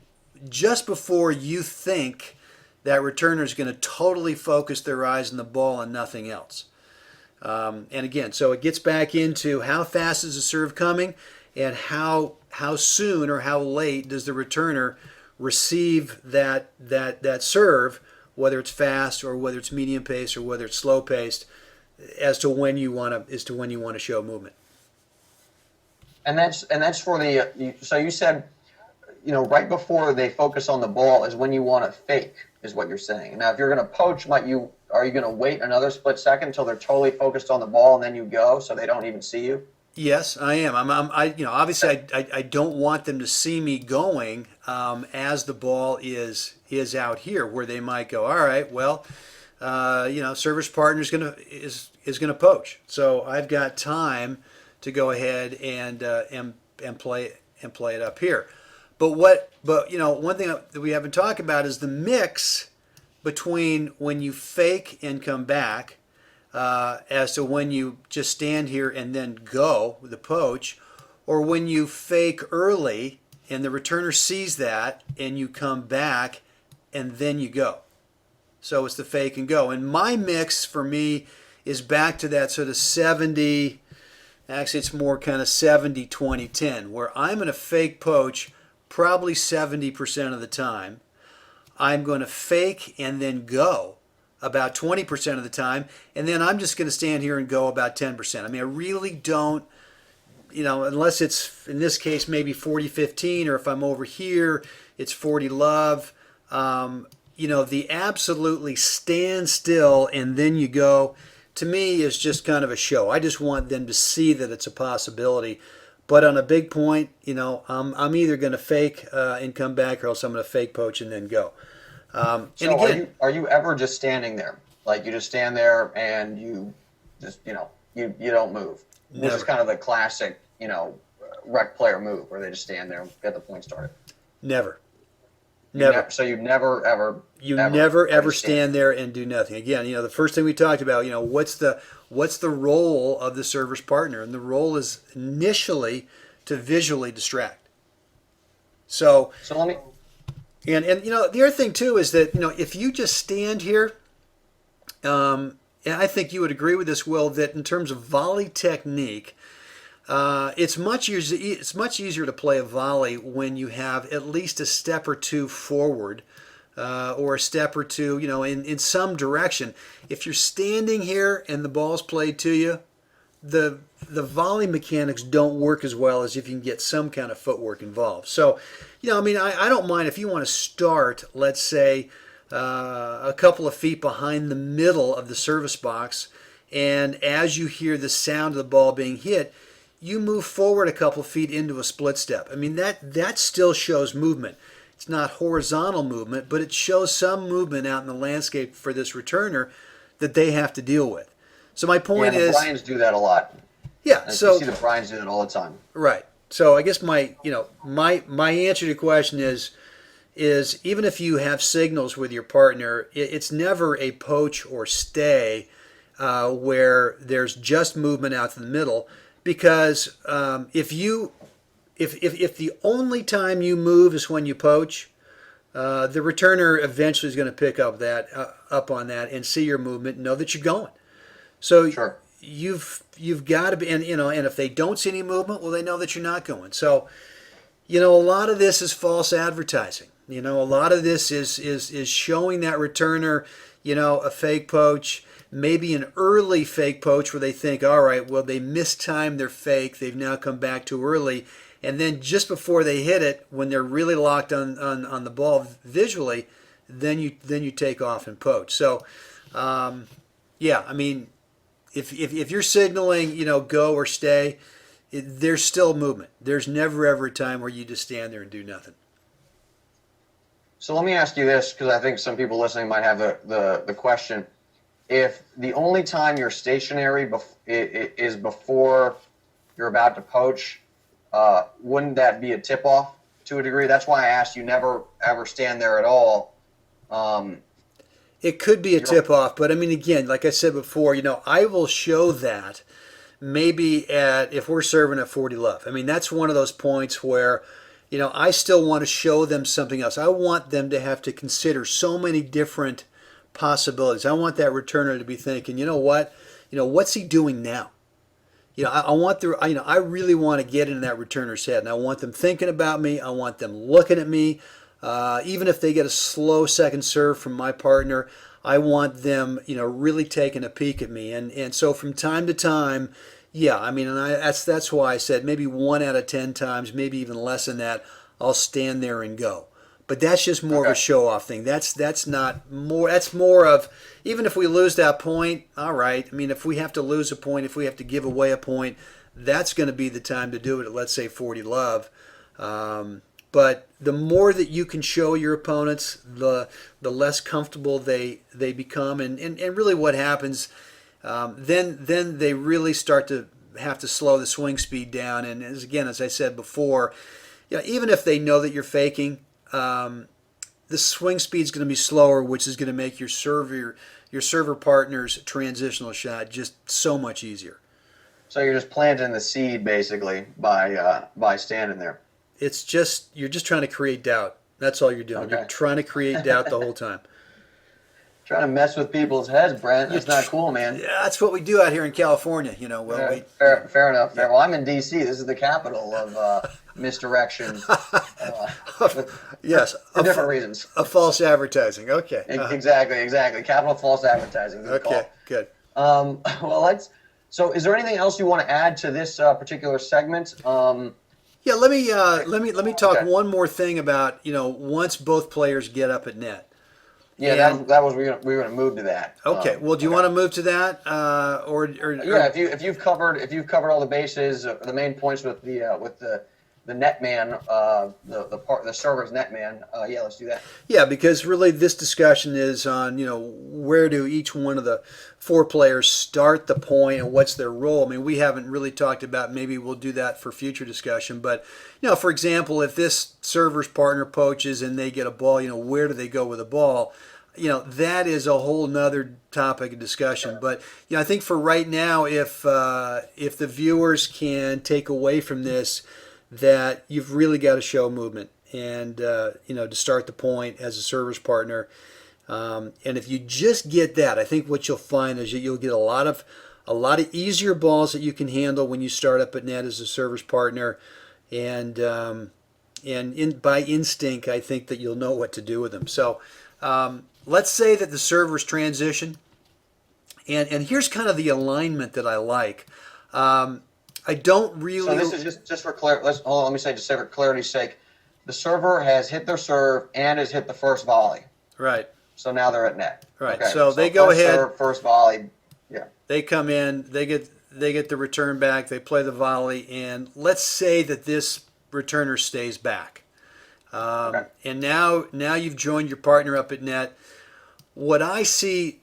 just before you think that returner is going to totally focus their eyes on the ball and nothing else. And again, so it gets back into how fast is the serve coming, and how soon or how late does the returner receive that serve, whether it's fast or whether it's medium pace or whether it's slow paced, as to when you want to show movement. And that's for the. So you said, right before they focus on the ball is when you want to fake, is what you're saying. Now, if you're going to poach, are you going to wait another split second until they're totally focused on the ball and then you go so they don't even see you? Yes, I am. Obviously I don't want them to see me going as the ball is out here, where they might go, all right, well, service partner is gonna poach, so I've got time to go ahead and play it up here. But one thing that we haven't talked about is the mix between when you fake and come back, as to when you just stand here and then go with the poach, or when you fake early and the returner sees that and you come back and then you go. So it's the fake and go. And my mix for me is back to that sort of 70, actually it's more kind of 70, 20, 10, where I'm going to fake poach probably 70% of the time. I'm going to fake and then go about 20% of the time, and then I'm just going to stand here and go about 10%. I mean, I really don't, unless it's, in this case, maybe 40-15, or if I'm over here, it's 40 love. The absolutely stand still and then you go, to me, is just kind of a show. I just want them to see that it's a possibility. But on a big point, I'm either going to fake and come back, or else I'm going to fake poach and then go. So again, are you ever just standing there? Like you just stand there and you just, you don't move? Never. This is kind of the classic, rec player move where they just stand there and get the point started. Never. So you never ever stand there and do nothing. Again, the first thing we talked about, what's the role of the server's partner? And the role is initially to visually distract. So let me. And the other thing too is that if you just stand here, and I think you would agree with this, Will, that in terms of volley technique, it's much easier to play a volley when you have at least a step or two forward, or a step or two, in some direction. If you're standing here and the ball's played to you, the volley mechanics don't work as well as if you can get some kind of footwork involved. So, I don't mind if you want to start, let's say, a couple of feet behind the middle of the service box, and as you hear the sound of the ball being hit, you move forward a couple feet into a split step. I mean, that still shows movement. It's not horizontal movement, but it shows some movement out in the landscape for this returner that they have to deal with. So my point the is, Bryans do that a lot. yeah. And So you see the Bryans do that all the time. right. So I guess my answer to your question is even if you have signals with your partner, it's never a poach or stay where there's just movement out in the middle, because if the only time you move is when you poach, the returner eventually is going to pick up on that and see your movement and know that you're going. So Sure. you've got to be, and if they don't see any movement, well, they know that you're not going. So a lot of this is false advertising. A lot of this is showing that returner, a fake poach, maybe an early fake poach where they think, all right, well, they mistimed their fake, they've now come back too early, and then just before they hit it, when they're really locked on the ball visually, then you take off and poach. So, yeah, I mean, if you're signaling, go or stay, there's still movement. There's never ever a time where you just stand there and do nothing. So let me ask you this, because I think some people listening might have the question. If the only time you're stationary is before you're about to poach, wouldn't that be a tip-off to a degree? That's why I asked you never ever stand there at all. It could be a tip-off, but I mean, again, like I said before, I will show that maybe if we're serving at 40 love. I mean, that's one of those points where, I still want to show them something else. I want them to have to consider so many different possibilities. I want that returner to be thinking, you know what? What's he doing now? I really want to get into that returner's head, and I want them thinking about me. I want them looking at me. Even if they get a slow second serve from my partner, I want them, really taking a peek at me. And so from time to time, yeah, I mean, and that's why I said maybe 1 out of 10 times, maybe even less than that, I'll stand there and go. But that's just more of a show-off thing. That's not more. That's more of, even if we lose that point, all right. I mean, if we have to lose a point, if we have to give away a point, that's going to be the time to do it at, let's say, 40 love. But the more that you can show your opponents, the less comfortable they become, and really what happens, then they really start to have to slow the swing speed down. And as I said before, even if they know that you're faking, the swing speed is going to be slower, which is going to make your server partner's transitional shot just so much easier. So you're just planting the seed basically by standing there. It's just you're just trying to create doubt. That's all you're doing. Okay. You're trying to create doubt the whole time. Trying to mess with people's heads, Brent. That's not cool, man. Yeah, that's what we do out here in California. Fair enough. Well, I'm in D.C. This is the capital of misdirection. Yes, for different reasons. Of false advertising. Okay. Exactly. Capital of false advertising. Good okay. Good. Well, So, is there anything else you want to add to this particular segment? Yeah. Let me talk one more thing about once both players get up at net. Yeah, that was we were going to move to that. Okay. Well, do you want to move to that, or yeah? If you've covered all the bases, the main points with the net man, the server's net man. Yeah, let's do that. Yeah, because really this discussion is on where do each one of the 4 players start the point and what's their role. I mean, we haven't really talked about. Maybe we'll do that for future discussion. But for example, if this server's partner poaches and they get a ball, where do they go with the ball? That is a whole nother topic of discussion. But I think for right now, if the viewers can take away from this that you've really got to show movement and to start the point as a server's partner, and if you just get that, I think what you'll find is you'll get a lot of easier balls that you can handle when you start up at net as a server's partner, and by instinct, I think that you'll know what to do with them. So let's say that the servers transition, and here's kind of the alignment that I like. I don't really. So this is just for clarity. Let me say, just for clarity's sake, the server has hit their serve and has hit the first volley. Right. So now they're at net. Right. Okay. So they go ahead. Serve, first volley. Yeah. They come in. They get the return back, they play the volley, and let's say that this returner stays back. Okay. And now you've joined your partner up at net. What I see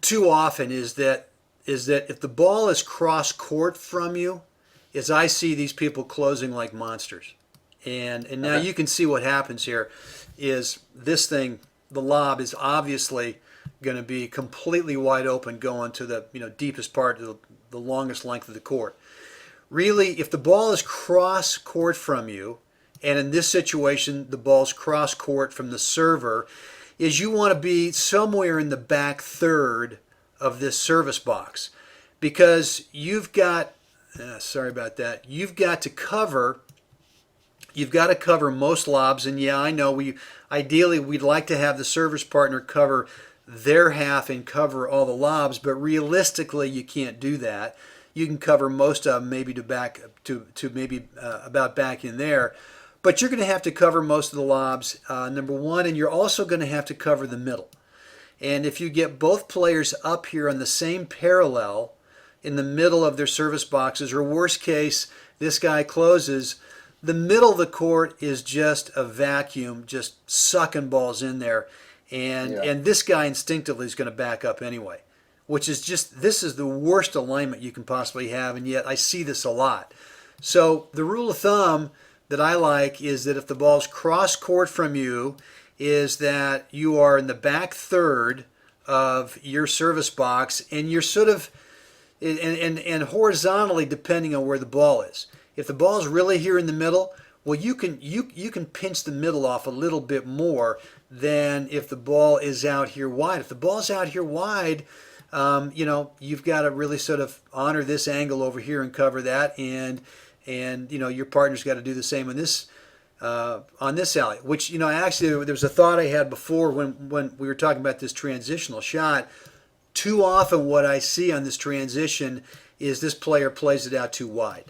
too often is that if the ball is cross court from you, is I see these people closing like monsters. And now Okay. you can see what happens here is this thing, the lob is obviously going to be completely wide open going to the deepest part of the longest length of the court. Really, if the ball is cross court from you, and in this situation the ball's cross court from the server, is you want to be somewhere in the back third of this service box because you've got sorry about that. You've got to cover most lobs, and yeah, I know we'd like to have the service partner cover their half and cover all the lobs, but realistically you can't do that. You can cover most of them, maybe to maybe about back in there, but you're going to have to cover most of the lobs, number one, and you're also going to have to cover the middle. And if you get both players up here on the same parallel in the middle of their service boxes, or worst case, this guy closes, the middle of the court is just a vacuum, just sucking balls in there. And Yeah. and this guy instinctively is going to back up anyway, which is this is the worst alignment you can possibly have, and yet I see this a lot. So the rule of thumb that I like is that if the ball's cross court from you, is that you are in the back third of your service box, and you're sort of and horizontally depending on where the ball is. If the ball's really here in the middle, well, you can pinch the middle off a little bit more than if the ball is out here wide. If the ball's out here wide, you've got to really sort of honor this angle over here and cover that, and your partner's got to do the same on this alley. Which actually there was a thought I had before when we were talking about this transitional shot. Too often, what I see on this transition is this player plays it out too wide.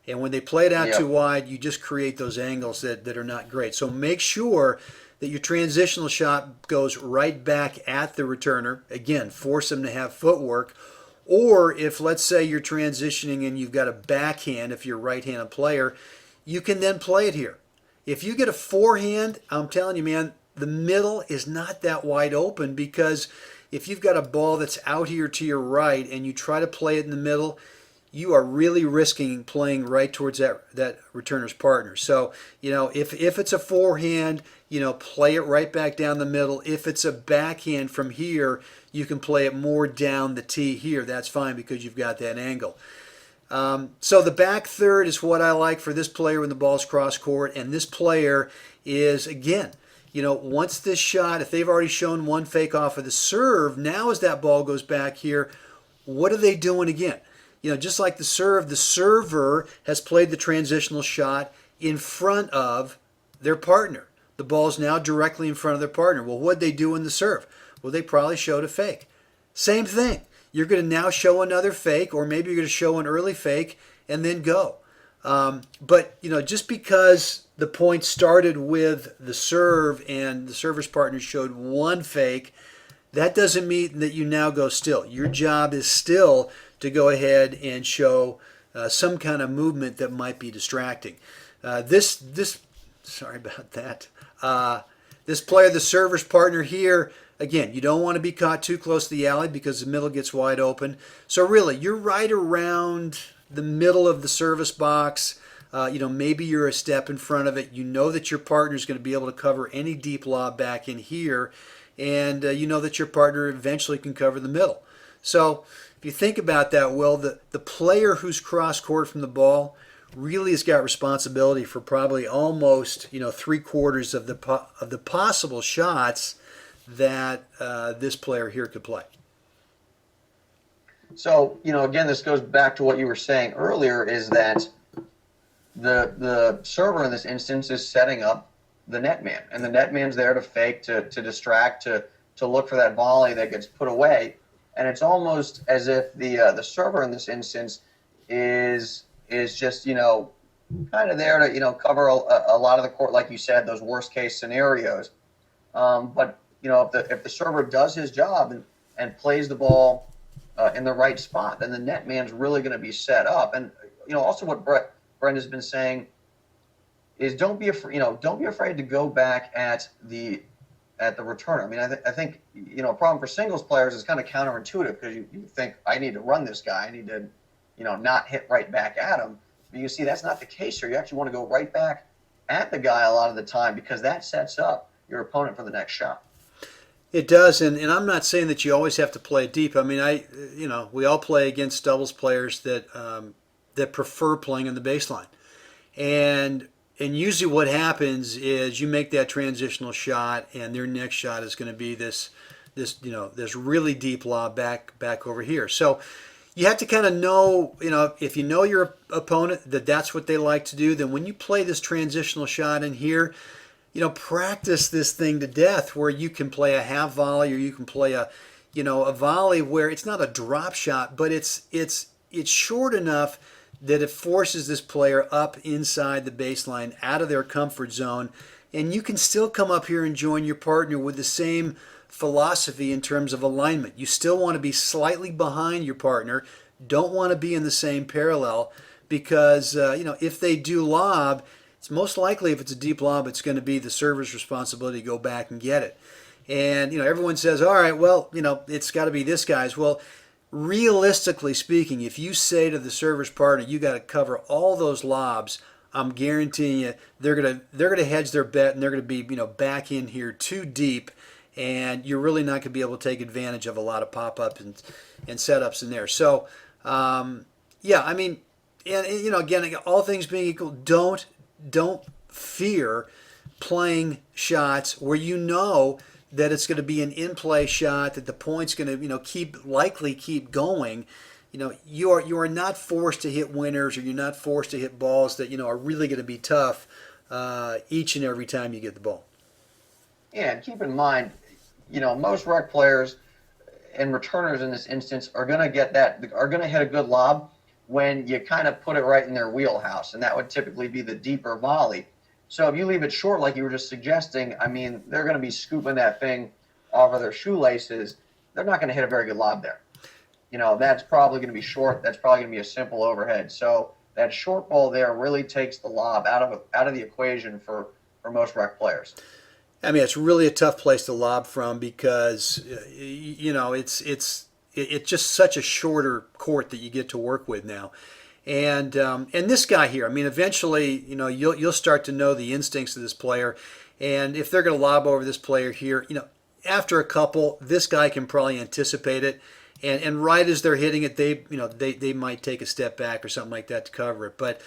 And when they play it out Yep. too wide, you just create those angles that are not great. So make sure that your transitional shot goes right back at the returner. Again, force them to have footwork. Or if, let's say, you're transitioning and you've got a backhand, if you're a right-handed player, you can then play it here. If you get a forehand, I'm telling you, man, the middle is not that wide open, because if you've got a ball that's out here to your right and you try to play it in the middle, you are really risking playing right towards that returner's partner. So, if it's a forehand, play it right back down the middle. If it's a backhand from here, you can play it more down the tee here. That's fine because you've got that angle. So the back third is what I like for this player when the ball's cross court. And this player is, again, once this shot, if they've already shown one fake off of the serve, now as that ball goes back here, what are they doing again? Just like the server has played the transitional shot in front of their partner. The ball's now directly in front of their partner. Well, what'd they do in the serve? Well, they probably showed a fake. Same thing. You're going to now show another fake, or maybe you're going to show an early fake and then go. But just because the point started with the serve and the server's partner showed one fake, that doesn't mean that you now go still. Your job is still to go ahead and show some kind of movement that might be distracting. Sorry about that. This player, the server's partner here, again, you don't want to be caught too close to the alley because the middle gets wide open. So really, you're right around the middle of the service box. Maybe you're a step in front of it. You know that your partner is going to be able to cover any deep lob back in here, and you know that your partner eventually can cover the middle. So if you think about that, Will, the player who's cross court from the ball really has got responsibility for probably almost 3/4 of the possible shots that this player here could play. So, again, this goes back to what you were saying earlier, is that the server in this instance is setting up the netman, and the netman's there to fake, to distract, to look for that volley that gets put away. And it's almost as if the server in this instance is just kind of there to cover a lot of the court, like you said, those worst case scenarios. But if the server does his job and plays the ball in the right spot, then the net man's really going to be set up. And also what Brent has been saying is don't be afraid. Don't be afraid to go back at the returner. I mean, I think a problem for singles players is kind of counterintuitive because you think I need to run this guy, I need to not hit right back at him. But you see that's not the case here. You actually want to go right back at the guy a lot of the time because that sets up your opponent for the next shot. It does, and I'm not saying that you always have to play deep. I mean, we all play against doubles players that prefer playing on the baseline, and usually what happens is you make that transitional shot, and their next shot is going to be this really deep lob back over here. So you have to kind of know, if you know your opponent that's what they like to do, then when you play this transitional shot in here, practice this thing to death where you can play a half volley or you can play a volley where it's not a drop shot, but it's short enough that it forces this player up inside the baseline out of their comfort zone. And you can still come up here and join your partner with the same philosophy in terms of alignment. You still want to be slightly behind your partner, don't want to be in the same parallel because, if they do lob, it's most likely if it's a deep lob, it's going to be the server's responsibility to go back and get it. And, everyone says, all right, well, it's got to be this guy's. Well, realistically speaking, if you say to the server's partner, you got to cover all those lobs, I'm guaranteeing you they're gonna hedge their bet and they're gonna be back in here too deep, and you're really not gonna be able to take advantage of a lot of pop-ups and setups in there. So yeah, I mean, and again, all things being equal, don't fear playing shots where that it's going to be an in-play shot, that the point's going to likely keep going. You are not forced to hit winners, or you're not forced to hit balls that are really going to be tough each and every time you get the ball. Yeah, and keep in mind, most rec players and returners in this instance are going to hit a good lob when you kind of put it right in their wheelhouse, and that would typically be the deeper volley. So if you leave it short, like you were just suggesting, I mean, they're going to be scooping that thing off of their shoelaces. They're not going to hit a very good lob there. That's probably going to be short. That's probably going to be a simple overhead. So that short ball there really takes the lob out of the equation for most rec players. I mean, it's really a tough place to lob from because it's just such a shorter court that you get to work with now. And this guy here, I mean, eventually, you'll start to know the instincts of this player, and if they're going to lob over this player here, after a couple, this guy can probably anticipate it, and right as they're hitting it, they might take a step back or something like that to cover it. But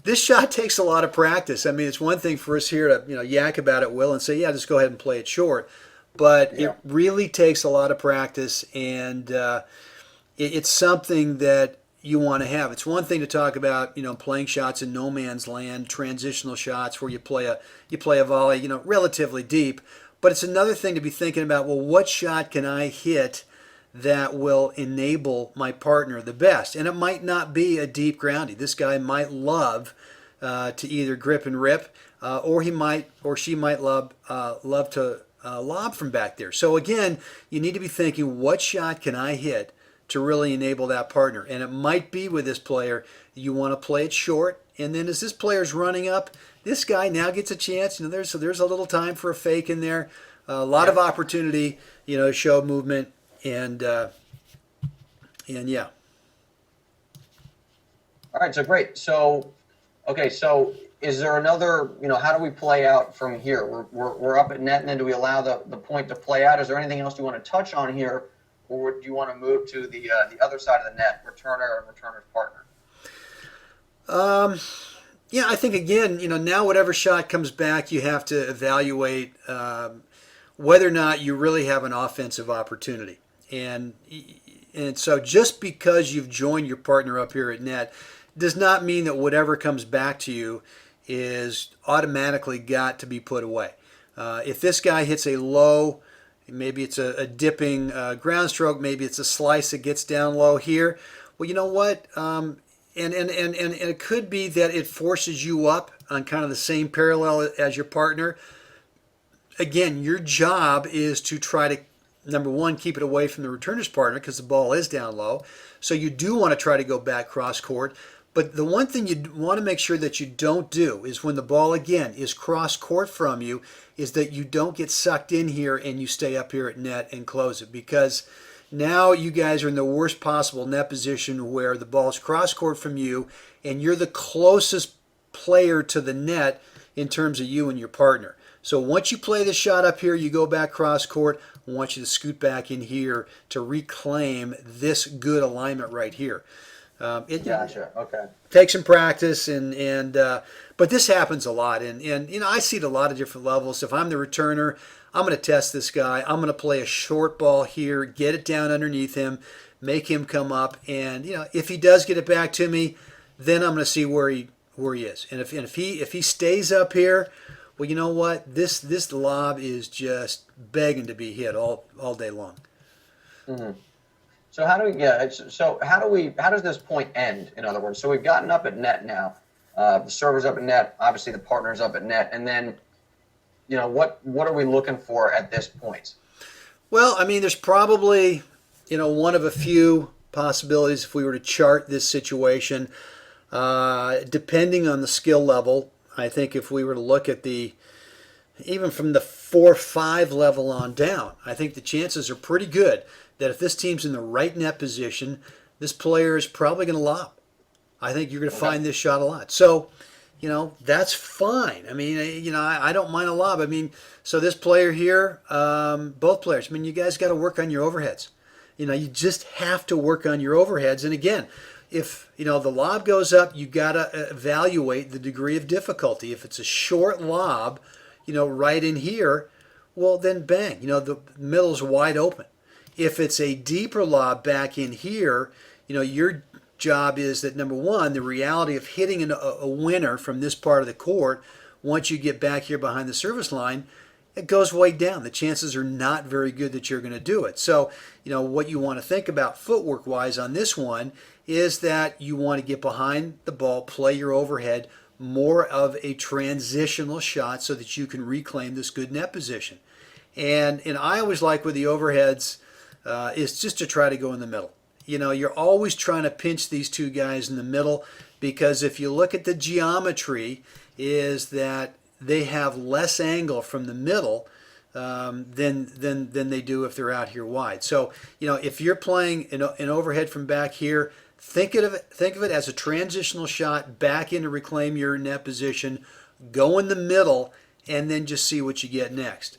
this shot takes a lot of practice. I mean, it's one thing for us here to yak about it, Will, and say, yeah, just go ahead and play it short, but it really takes a lot of practice, and it's something that you want to have. It's one thing to talk about, playing shots in no man's land, transitional shots where you play a volley, relatively deep. But it's another thing to be thinking about, well, what shot can I hit that will enable my partner the best? And it might not be a deep groundie. This guy might love to either grip and rip, or she might love to lob from back there. So again, you need to be thinking, what shot can I hit to really enable that partner? And it might be with this player, you want to play it short, and then as this player's running up, this guy now gets a chance. There's a little time for a fake in there, a lot of opportunity, to show movement, and yeah. All right, so great. So, okay, so is there another? How do we play out from here? We're up at net, and then do we allow the point to play out? Is there anything else you want to touch on here? Or do you want to move to the other side of the net, returner and returner's partner? Yeah, I think again, now whatever shot comes back, you have to evaluate whether or not you really have an offensive opportunity. And so just because you've joined your partner up here at net does not mean that whatever comes back to you is automatically got to be put away. If this guy hits a low, maybe it's a dipping ground stroke, maybe it's a slice that gets down low here, well, you know what? And it could be that it forces you up on kind of the same parallel as your partner. Again, your job is to try to number one, keep it away from the returner's partner because the ball is down low. So you do want to try to go back cross court. But the one thing you want to make sure that you don't do is when the ball, again, is cross court from you, is that you don't get sucked in here and you stay up here at net and close it. Because now you guys are in the worst possible net position where the ball's cross court from you and you're the closest player to the net in terms of you and your partner. So once you play the shot up here, you go back cross court. I want you to scoot back in here to reclaim this good alignment right here. Gotcha. Okay. Take some practice, but this happens a lot, and I see it a lot of different levels. If I'm the returner, I'm going to test this guy. I'm going to play a short ball here, get it down underneath him, make him come up, and if he does get it back to me, then I'm going to see where he is, and if he stays up here, well, you know what? This lob is just begging to be hit all day long. Mm-hmm. So how does this point end? In other words, so we've gotten up at net now. The server's up at net. Obviously, the partner's up at net, and then, what are we looking for at this point? Well, I mean, there's probably one of a few possibilities if we were to chart this situation, depending on the skill level. I think if we were to look at even from the 4-5 level on down, I think the chances are pretty good that if this team's in the right net position, this player is probably going to lob. I think you're going to find this shot a lot. So, that's fine. I mean, I don't mind a lob. I mean, so this player here, both players, I mean, you guys got to work on your overheads. You just have to work on your overheads. And again, if, the lob goes up, you got to evaluate the degree of difficulty. If it's a short lob, right in here, well, then bang, the middle's wide open. If it's a deeper lob back in here, your job is that, number one, the reality of hitting a winner from this part of the court, once you get back here behind the service line, it goes way down. The chances are not very good that you're going to do it. So, what you want to think about footwork-wise on this one is that you want to get behind the ball, play your overhead, more of a transitional shot so that you can reclaim this good net position. And I always like with the overheads, is just to try to go in the middle. You're always trying to pinch these two guys in the middle because if you look at the geometry, is that they have less angle from the middle than they do if they're out here wide. So if you're playing an overhead from back here, think of it as a transitional shot back in to reclaim your net position. Go in the middle and then just see what you get next.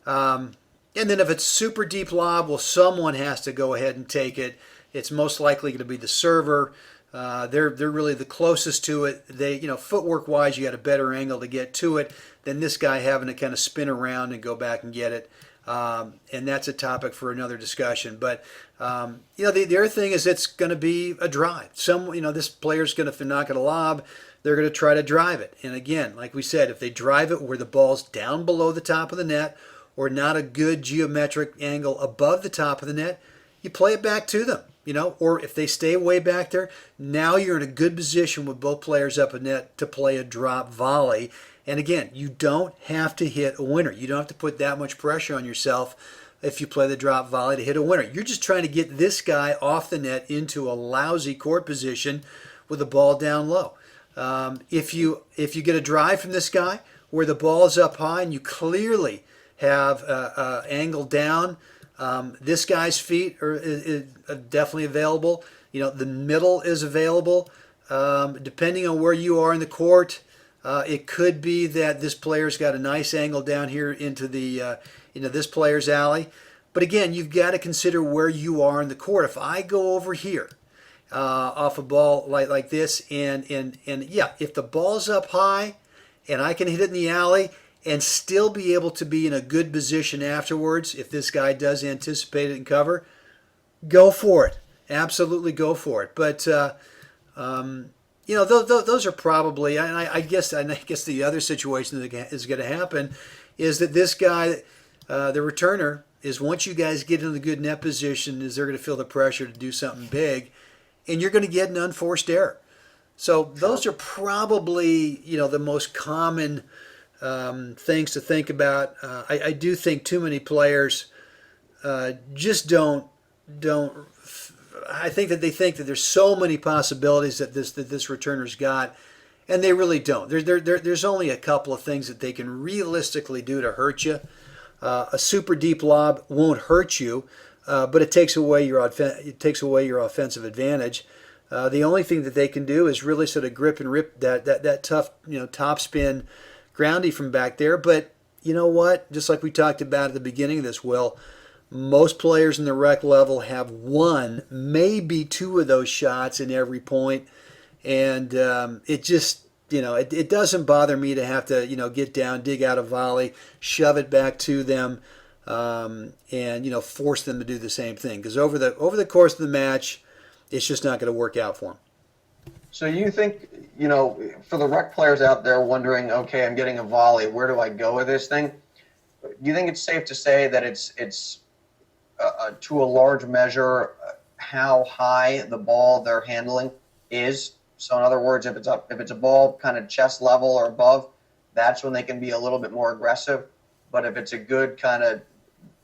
And then if it's super deep lob, well, someone has to go ahead and take it. It's most likely going to be the server. They're really the closest to it. They, footwork wise, you got a better angle to get to it than this guy having to kind of spin around and go back and get it. And that's a topic for another discussion. But the other thing is it's going to be a drive. This player's going to, if they're not going to lob, they're going to try to drive it. And again, like we said, if they drive it where the ball's down below the top of the net or not a good geometric angle above the top of the net, you play it back to them. Or if they stay way back there, now you're in a good position with both players up in net to play a drop volley. And again, you don't have to hit a winner. You don't have to put that much pressure on yourself if you play the drop volley to hit a winner. You're just trying to get this guy off the net into a lousy court position with the ball down low. If you get a drive from this guy where the ball is up high and you clearly have angle down, this guy's feet is definitely available. The middle is available. Depending on where you are in the court, it could be that this player's got a nice angle down here into this player's alley. But again, you've got to consider where you are in the court. If I go over here off a ball like this, and yeah, if the ball's up high and I can hit it in the alley and still be able to be in a good position afterwards, if this guy does anticipate it and cover, go for it. Absolutely go for it. But those are probably, and I guess the other situation that is going to happen is that this guy, the returner, is once you guys get in the good net position, is they're going to feel the pressure to do something big, and you're going to get an unforced error. So those are probably the most common things to think about. I do think too many players just don't. I think that they think that there's so many possibilities that this returner's got, and they really don't. There's only a couple of things that they can realistically do to hurt you. A super deep lob won't hurt you, but it takes away your offensive advantage. The only thing that they can do is really sort of grip and rip that tough top spin groundy from back there. But you know what? Just like we talked about at the beginning of this, Will, most players in the rec level have one, maybe two of those shots in every point, and it just it doesn't bother me to have to get down, dig out a volley, shove it back to them, and force them to do the same thing, because over the course of the match, it's just not going to work out for them. So you think, for the rec players out there wondering, okay, I'm getting a volley, where do I go with this thing? Do you think it's safe to say that it's to a large measure how high the ball they're handling is? So in other words, if it's a ball kind of chest level or above, that's when they can be a little bit more aggressive. But if it's a good kind of,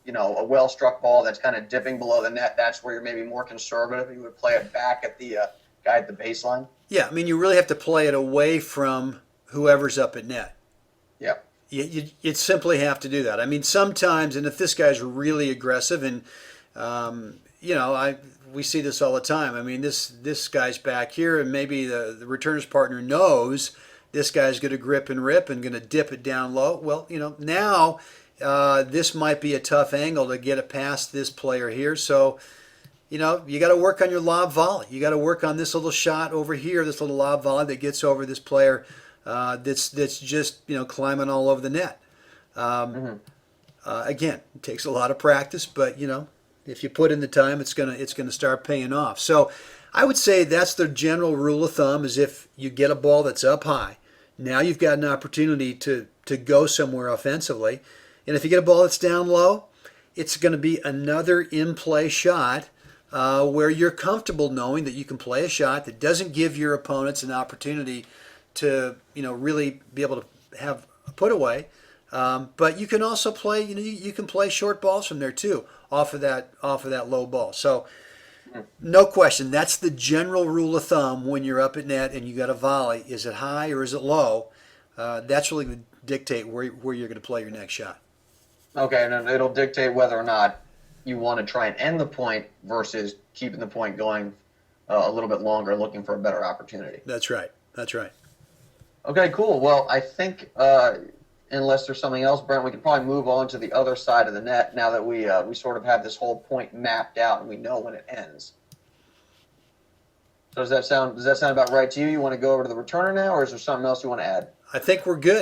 a well-struck ball that's kind of dipping below the net, that's where you're maybe more conservative. You would play it back at the guy at the baseline. Yeah, I mean, you really have to play it away from whoever's up at net. Yeah. You simply have to do that. I mean, sometimes, and if this guy's really aggressive, and we see this all the time. I mean, this guy's back here, and maybe the returner's partner knows this guy's going to grip and rip and going to dip it down low. Well, now this might be a tough angle to get it past this player here. So, you got to work on your lob volley. You got to work on this little shot over here, this little lob volley that gets over this player that's just climbing all over the net. Again, it takes a lot of practice, but if you put in the time, it's gonna start paying off. So I would say that's the general rule of thumb: is if you get a ball that's up high, now you've got an opportunity to go somewhere offensively, and if you get a ball that's down low, it's going to be another in-play shot where you're comfortable knowing that you can play a shot that doesn't give your opponents an opportunity to really be able to have a put away. But you can also play, you can play short balls from there too, off of that low ball. So no question, that's the general rule of thumb when you're up at net and you got a volley. Is it high or is it low? That's really going to dictate where you're going to play your next shot. Okay, and it'll dictate whether or not you want to try and end the point versus keeping the point going a little bit longer, looking for a better opportunity. That's right. Okay, cool. Well, I think unless there's something else, Brent, we can probably move on to the other side of the net now that we sort of have this whole point mapped out and we know when it ends. So does that sound about right to you? You want to go over to the returner now, or is there something else you want to add? I think we're good.